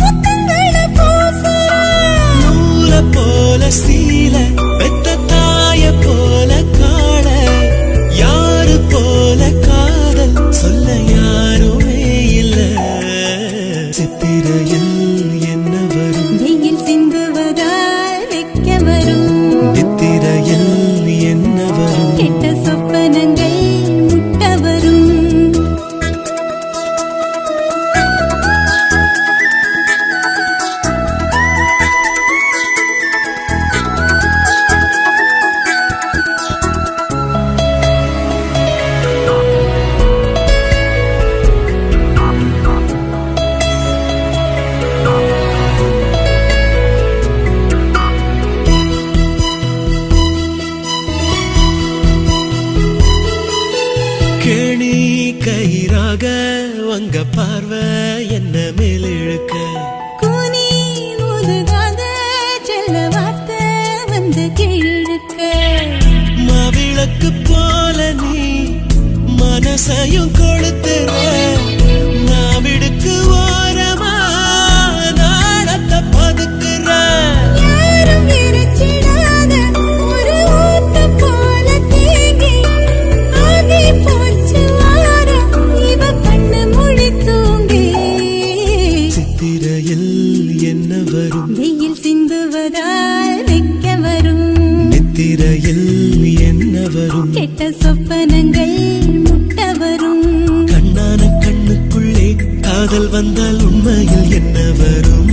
முத்தங்களை பூசுற நூல போல சீல பெத்த தாய போல காண யாரு போல காதல் சொல்ல யாருமே இல்ல சித்திரையில் என்ன வரும் வெயில் சிந்துவதால் வெக்க வரும் நித்திரையில் என்ன வரும் கெட்ட சொப்பனங்கள் முட்ட வரும் கேணி கயிறாக உங்க பார்வை என்ன மேலிழுக்க கூனி முதுகாத செல்ல வார்த்தை வந்து கீழிழுக்க மாவிளக்கு போல நீ மனசையும் கொளுத்துற நாவிடுக்கு ஓரமா நாடத்தை பதுக்குற யாரும் இறைச்சிடாத ஒரு ஊத்து போல தேங்கி ஆதி போச்சு வார இவ கண்ணு முழி தூங்கி சித்திரையில் என்ன வரும் வெயில் சிந்துவதால் வெக்க வரும் நித்திரையில் என்ன வரும் கெட்ட சொப்பனங்கள் முட்ட வரும் கண்ணான கண்ணுக்குள்ளே காதல் வந்தால் உண்மையில் என்ன வரும்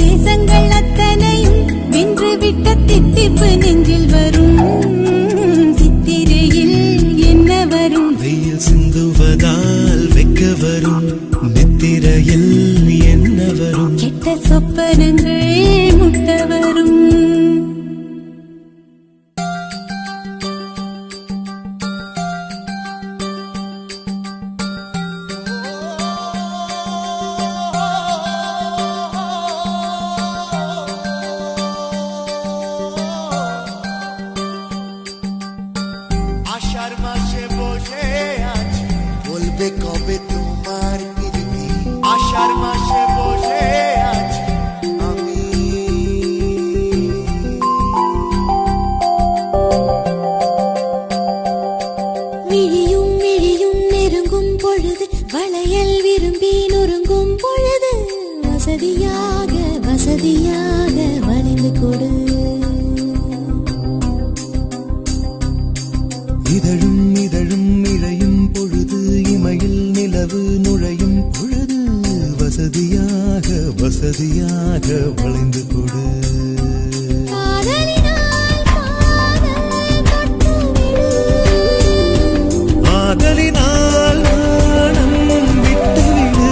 தேசங்கள் அத்தனையும் வென்று விட்ட தித்திப்பு நெஞ்சில் வரும் சித்திரையில் என்ன வரும் வெயில் சிந்துவதால் வெக்க வரும் நித்திரையில் என்ன வரும் கெட்ட சொப்பனங்கள் முட்ட வரும் আষাঢ় মাসে বসে আছি বলবে কবে তোমার প্রীতি আষাঢ় মাসে বসে আছি আমি விழியும் விழியும் நெருங்கும் பொழுது வளையல் விரும்பி நொறுங்கும் பொழுது வசதியாக வசதியாக வளைந்து கொடு இதழும் இதழும் இழையும் பொழுது இமையில் நிலவு நுழையும் பொழுது வசதியாக வசதியாக வளைந்து கொடு காதலினால் காதல் தொட்டுவிடு ஆதலினால் நாணம் விட்டுவிடு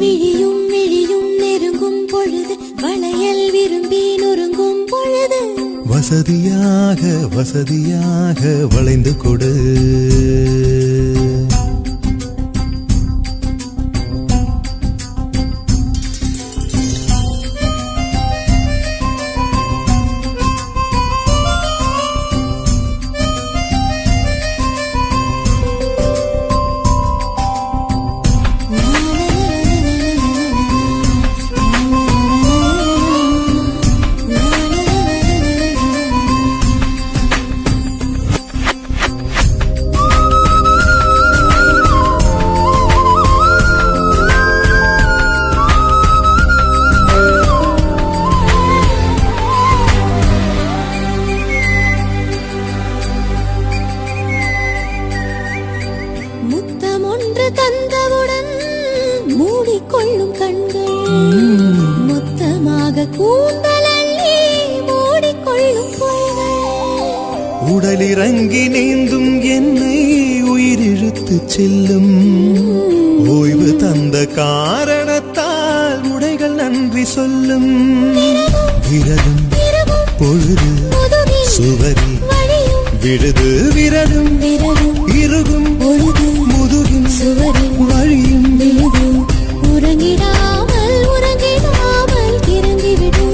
விழியும் விழியும் நெருங்கும் பொழுது வளையல் விரும்பி நொறுங்கும் பொழுது வசதியாக வசதியாக வளைந்து கொடு la la la la la la தங்க கூந்தலள்ளி மூடிக்கொள்ளும் பொய்கள் உடலிறங்கி நீந்தும் என்னை உயிரிழுத்து செல்லும் ஓய்வு தந்த காரணத்தால் உடைகள் நன்றி சொல்லும் விரலும் பொழுது சுவரி விழுது விரலும் இருகும் பொழுது முதுகின் சுவரின் வழியும் விழுது உறங்கிடாமல் கிறங்கிவிடு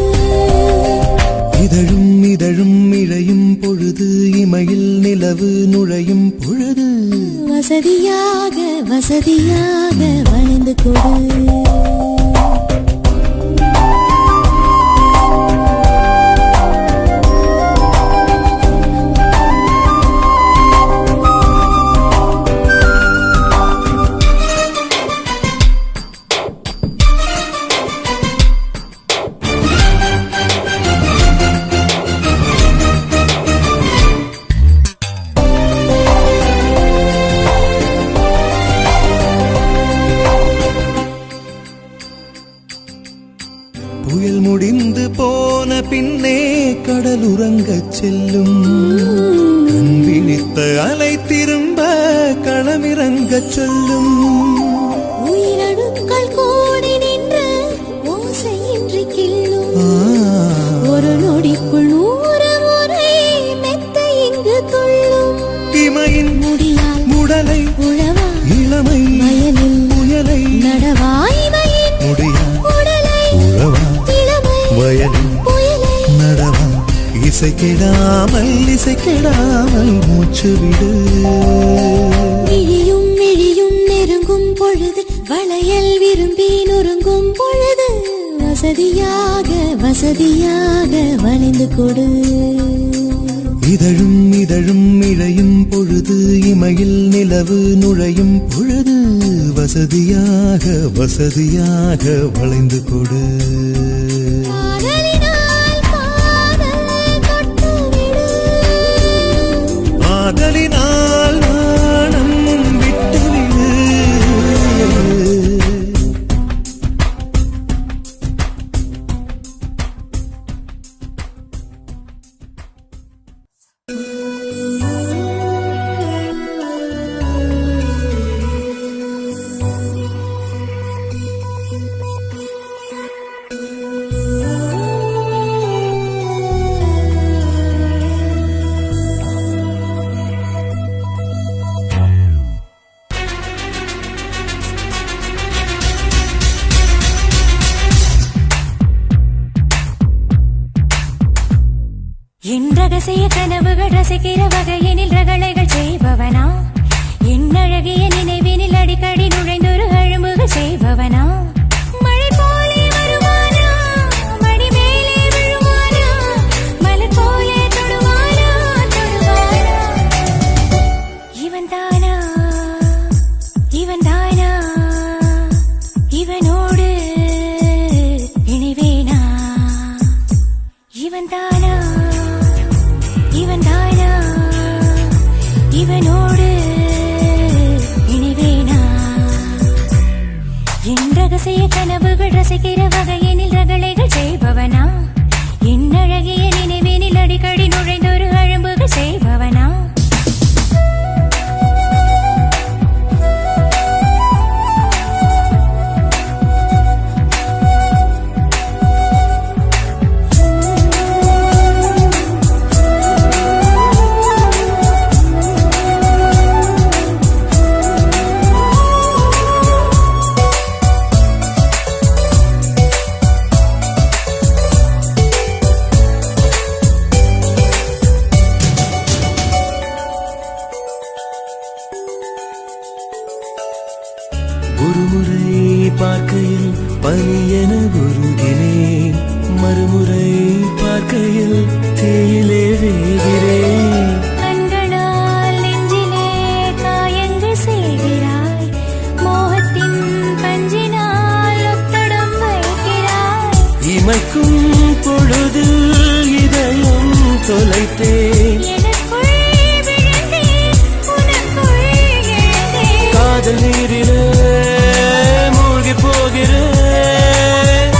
இதழும் இதழும் இழையும் பொழுது இமையில் நிலவு நுழையும் பொழுது வசதியாக வளைந்து கொடு புயல் முடிந்து போன பின்னே கடல் உறங்கச் செல்லும் கண் விழித்த அலை திரும்ப களமிறங்கச் சொல்லும் உயிரணுக்கள் கூடி நின்று ஓசையின்றி கிள்ளும் ஒரு நொடிக்குள் 100 முறை மெத்த இங்கு துள்ளும் இமையின் முடியால் முடலை உழவா இளமை வயலில் புயலை நடவாய்மையின் முடியால் உடலை உழவா இளமை வயலில் புயலை நடவா இசைக்கிடாமல் மூச்சு விடு விழியும் நெருங்கும் பொழுது வளையல் விரும்பி நொறுங்கும் பொழுது வசதியாக வளைந்து கொடு இதழும் இழையும் பொழுது இமையில் நிலவு நுழையும் பொழுது வசதியாக வளைந்து கொடு ஆதலினால் நாணம் விட்டுவிடு என் ரகசிய கனவுகள் ரசிக்கிற வகையினில் ரகளைகள் செய்பவனா என் அழகிய நினைவினில் அடிக்கடி நுழைந்தொரு அழும்புகள் செய்பவனா மழை போலே வருவானா மடி மேலே விழுவானா மலர் போலே தொடுவானா இவன் தானா இவனோடு இணைவேனா இவன் தானா இவனோடு இணைவேனா என் ரகசிய கனவுகள் ரசிக்கிற வகையினில் ரகளைகள் செய்பவனா என் அழகிய நினைவினில் அடிக்கடி நுழைந்தொரு அழும்புகள் செய்பவனா ஒருமுறை பார்க்கையில் பனியென உருகினேன் மறுமுறை பார்க்கையில் தேயிலே வேகிறேன் கண்களால் நெஞ்சிலே காயங்கள் செய்கிறாய் மோகத்தின் பஞ்சினால் ஒத்தடம் வைக்கிறாய் இமைக்கும் பொழுது இதயம் தொலைத்தேன் காதல் நீரிலே மூழ்கி போகிறேன்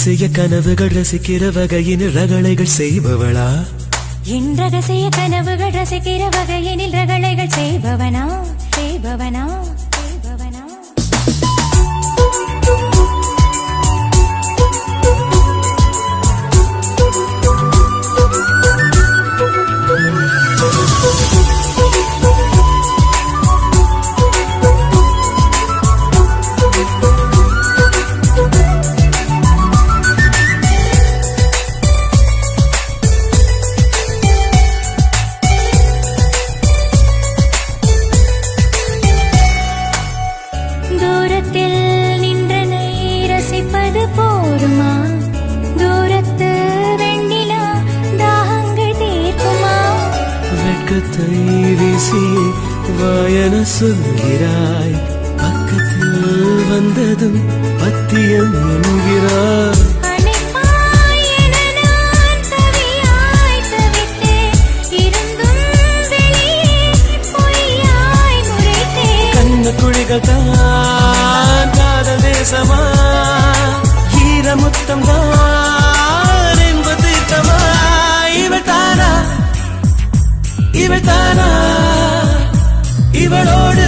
ரகசிய கனவுகள் ரசிக்கிற வகையின் ரகளைகள் செய்பவளா என் ரகசிய கனவுகள் ரசிக்கிற வகையினில் ரகளைகள் செய்பவனா செய்பவனா செய்பவனா வாயன சொல்கிறாய் பக்கத்தில் வந்ததும் பத்தியம் என்கிறாய் கண்ண குழிகள் தான் காதல் தேசமா ஈரமுத்தம் தான் என்பது தமா இவள் தானா இவள் தானா இவளோடு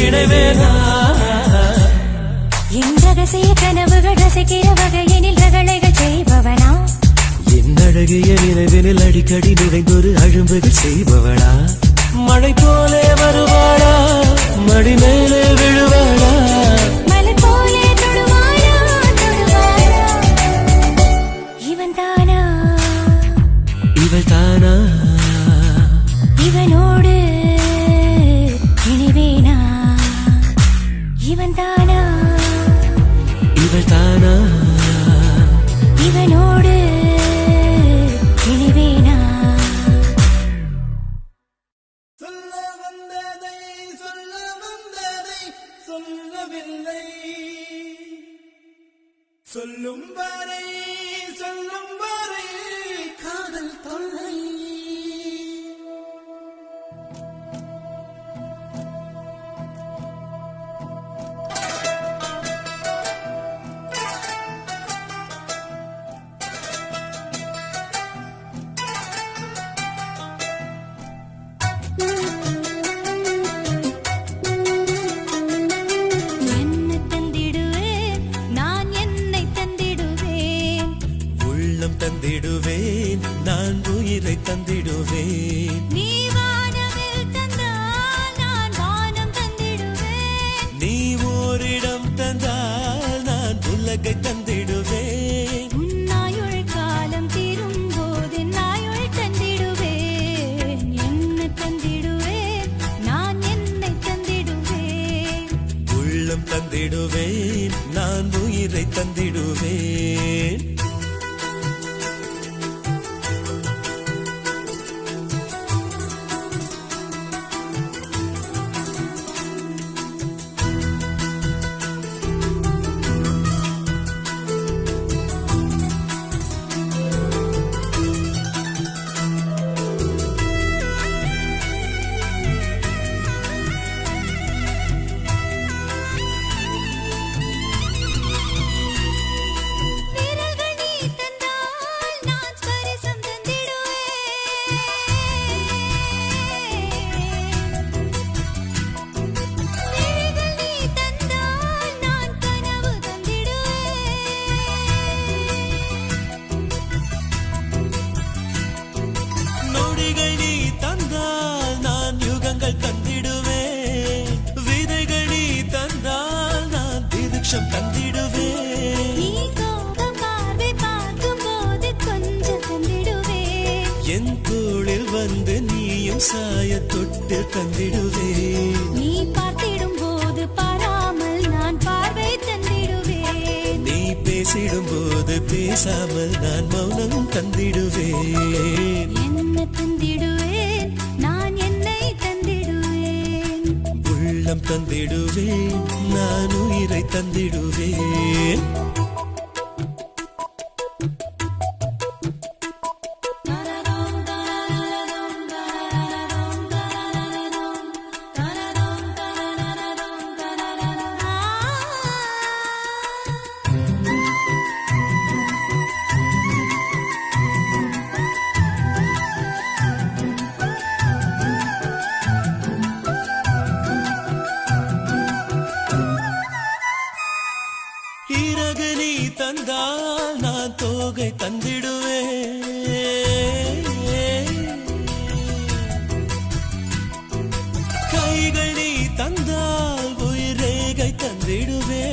இணைவேனா என் ரகசிய கனவுகள் ரசிக்கிற வகையினில் ரகளைகள் செய்பவனா என் அழகிய நினைவினில் அடிக்கடி நிறைந்தொரு அழும்புகள் செய்பவளா மழை போலே வருவாளா மடி மேலே விழுவாளா மலர் போலே தொடுவாளா தொடுவாளா இவன் தானா இவள் தானா இவனோடு இணைவேனா இவன் தானா இவள் தானா இவனோடு இணைவேனா சொல்ல வந்ததை சொல்லவில்லை சொல்லும் வரை காதல் தொல்லை தந்திடுவேன் நான் உயிரை தந்திடுவேன் நீ வானவில் தந்தால் நான் வானம் தந்திடுவேன் நீ ஓரிடம் தந்தால் நான் உலகை தந்திடுவேன் உன்னாயுள் காலம் தீரும் போது நாயுள் தந்திடுவேன் என்ன தந்திடுவேன் நான் என்னை தந்திடுவேன் உள்ளம் தந்திடுவேன் நான் உயிரை தந்திடுவேன் என் தோளில் வந்து நீயும் சாய தொட்டு தந்திடுவேன் நீ பார்த்திடும் போது பாராமல் நான் பார்வை தந்திடுவேன் நீ பேசிடும் போது பேசாமல் நான் மௌனம் தந்திடுவேன் என்ன தந்திடுவேன் நான் என்னை தந்திடுவேன் உள்ளம் தந்திடுவேன் நான் உயிரை தந்திடுவேன் தொகை தந்திடுவே கைகள் நீ தந்தால் உயிரேகை தந்திடுவே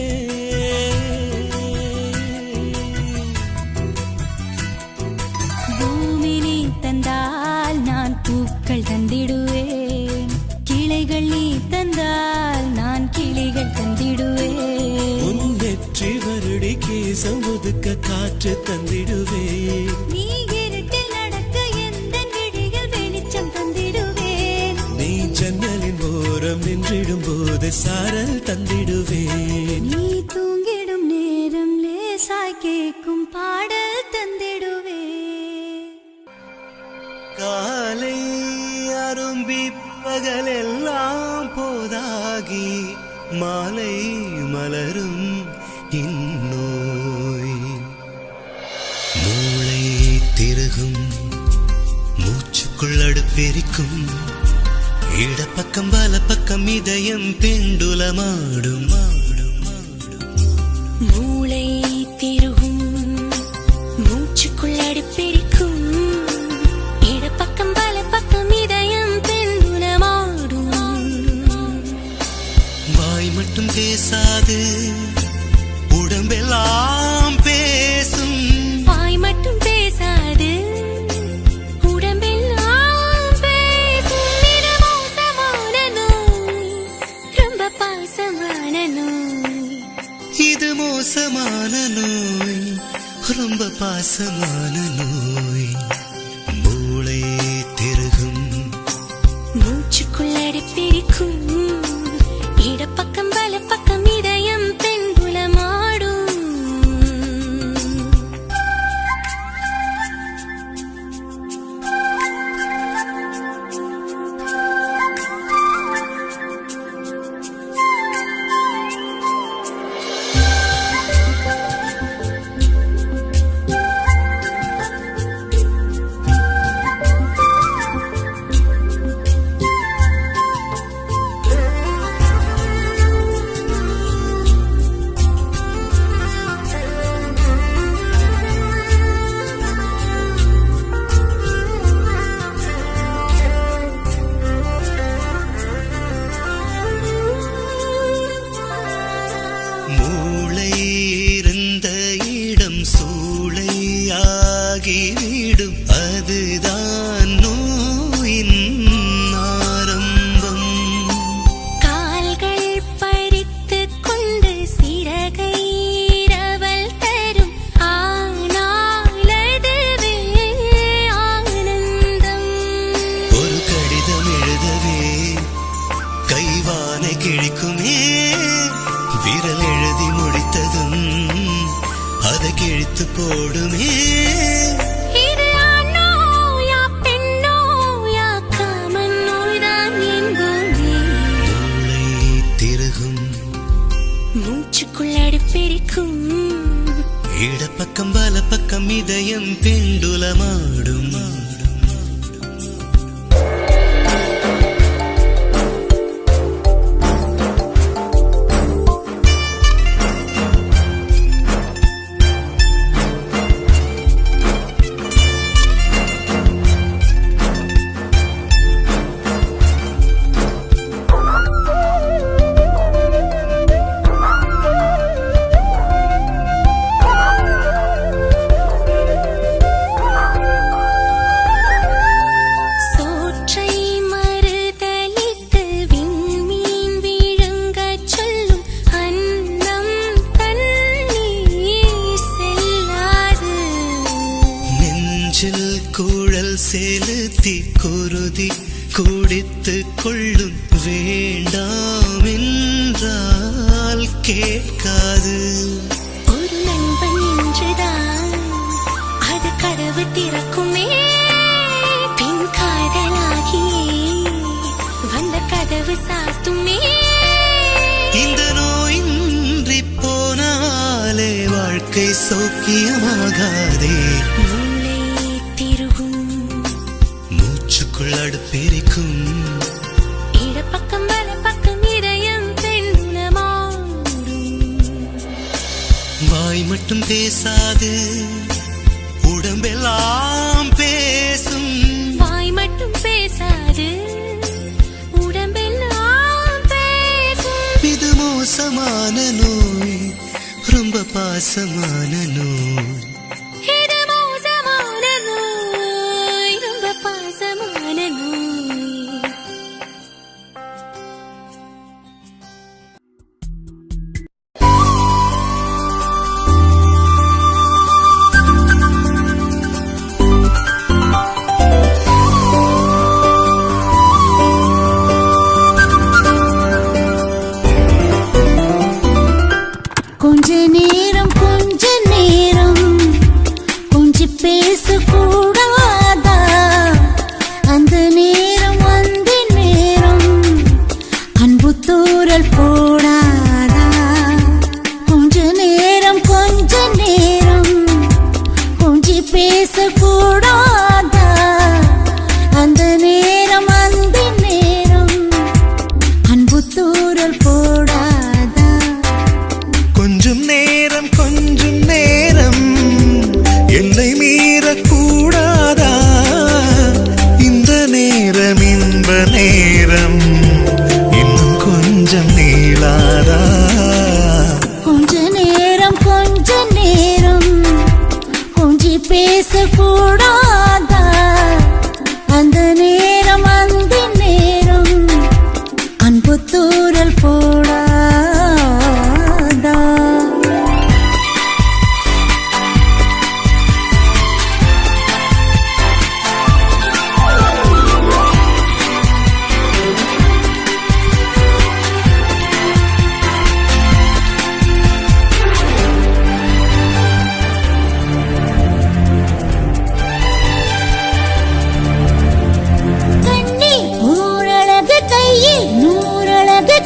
பூமி நீ தந்தால் நான் பூக்கள் தந்திடுவேன் கிளைகள் நீ தந்தால் நான் கிளிகள் தந்திடுவேன் உன் வெற்றி வருடி கேசம் ஒதுக்க காற்று தந்திடுவேன் நீ இருட்டில் நடக்க எந்த விழிகள் வெளிச்சம் தந்திடுவேன் நீ ஜன்னலின் ஓரம் நின்றிடும் போது சாரல் தந்திடுவேன் நீ தூங்கிடும் நேரம் லேசாய் கேட்கும் பாடல் தந்திடுவேன் காலை அரும்பி பகலெல்லாம் போதாகி மாலை மலரும் இந்நோய் மூளை திருகும் மூச்சுக்குள் அடுப்பெரிக்கும் இடப்பக்கம் வலப்பக்கம் இதயம் பெண்டுலமாடும் மூளை திருகும் மூச்சுக்குள் அடுப்பெரிக்கும் இடப்பக்கம் வலப்பக்கம் இதயம் பெண்டுலமாடும் வாய் மட்டும் பேசாது உடம்பெல்லாம் பேசும் வாய் மட்டும் பேசாது உடம்பெல்லாம் பேசும் இது மோசமான நோய் ரொம்ப பாசமான நோய் இது மோசமான நோய் ரொம்ப பாசமான நோய் மூளை திருகும் மூச்சுக்குள் அடுப்பெரிக்கும் இடப்பக்கம் வலப்பக்கம் இதயம் பெண்புலமாடும் மூளை இருந்த இடம் சூளையாகிவிடும் அதுதான் நோயின் ஆரம்பம் கால்கள் பறித்துக் கொண்டு சிறகை இரவல் தரும் ஆனால் அதுவே ஆனந்தம் ஒரு கடிதம் எழுதவே கைவானை கிழிக்குமே விரல் எழுதி முடித்ததும் அதை கிழித்து போடுமே இது ஆணோயா பெண்ணோயா காமன் நோய்தான் என்போமே மூளை திருகும் மூச்சுக்குள் அடுப்பெரிக்கும் இடப்பக்கம் வலப்பக்கம் இதயம் பெண்டுலமாடும் சோற்றை மறுதலித்து விண்மீன் விழுங்கச் சொல்லும் அன்னம் தண்ணீர் செல்லாது நெஞ்சில் குழல் செலுத்தி குருதி குடித்துக் கொள்ளும் வேண்டாம் என்றால் கேட்காது ஒரு நண்பன் என்றுதான் அது கதவு திறக்குமே பின் காதலாகியே வந்த கதவு சாத்துமே இந்த நோயின்றி போனாலே வாழ்க்கை சௌக்கியமாகாதே மூளை திருகும் மூச்சுக்குள் அடுப்பெரிக்கும் இடப்பக்கம் வலப்பக்கம் இதயம் பெண்ணுலமாடும் வாய் மட்டும் பேசாது பேசக்கூடாதா அந்த நேரம் அந்த நேரம் அன்பு தூரல் போடாதா கொஞ்சம் நேரம் எல்லை மீறக்கூடாதா இந்த நேரம் இன்ப நேரம் இன்னும் கொஞ்சம் நீளாதா கொஞ்ச நேரம் கொஞ்சி பேசக்கூடாதா அந்த நேரம் அந்த நேரம் அன்பு தூரல் போடாதா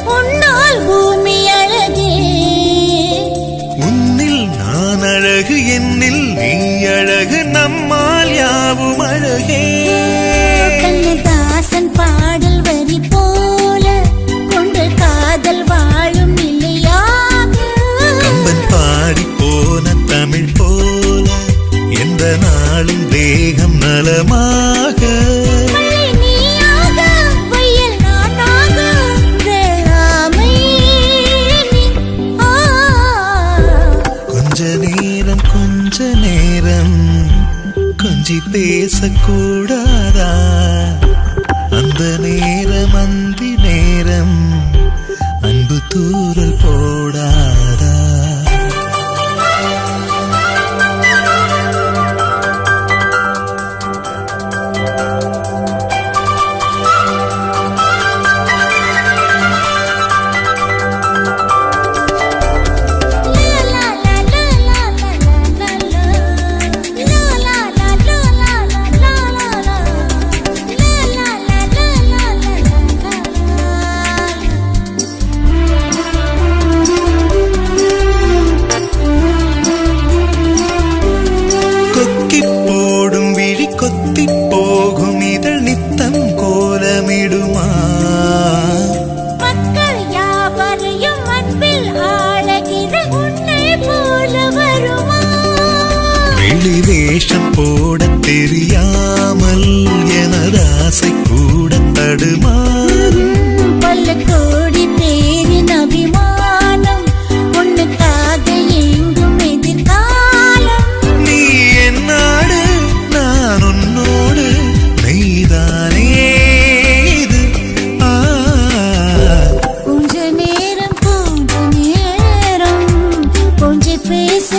பொன்னால் பூமி அழகே உன்னில் நான் அழகு என்னில் நீ அழகு நம்மால் யாவும் அழகே கண்ணதாசன் பாடல் வரி போல கொண்டு காதல் வாழும் நிலையாக கம்பன் பாடி போன தமிழ் போல எந்த நாளும் தேகம் நலமாக கொஞ்ச நேரம் கொஞ்சி பேசக்கூடாதா அந்த நேரம் அந்தி நேரம் அன்பு தூரல் போடாதா கொத்தி போகும் இதழ் நித்தம் கோலமிடுமா மக்கள் யாவரையும் அன்பில் ஆளகிற உன்னை போல வருமா வெளி வேஷம் போட தெரியாமல் எனது ஆசை கூட தடுமாறும் பல கோடி பேரின் அபிமானம் உன்னுக்காக எங்கும் எதிர்காலம் நீ என்னாடு நான் உன்னோடு நீதானே இது கொஞ்ச நேரம் கொஞ்சி பேச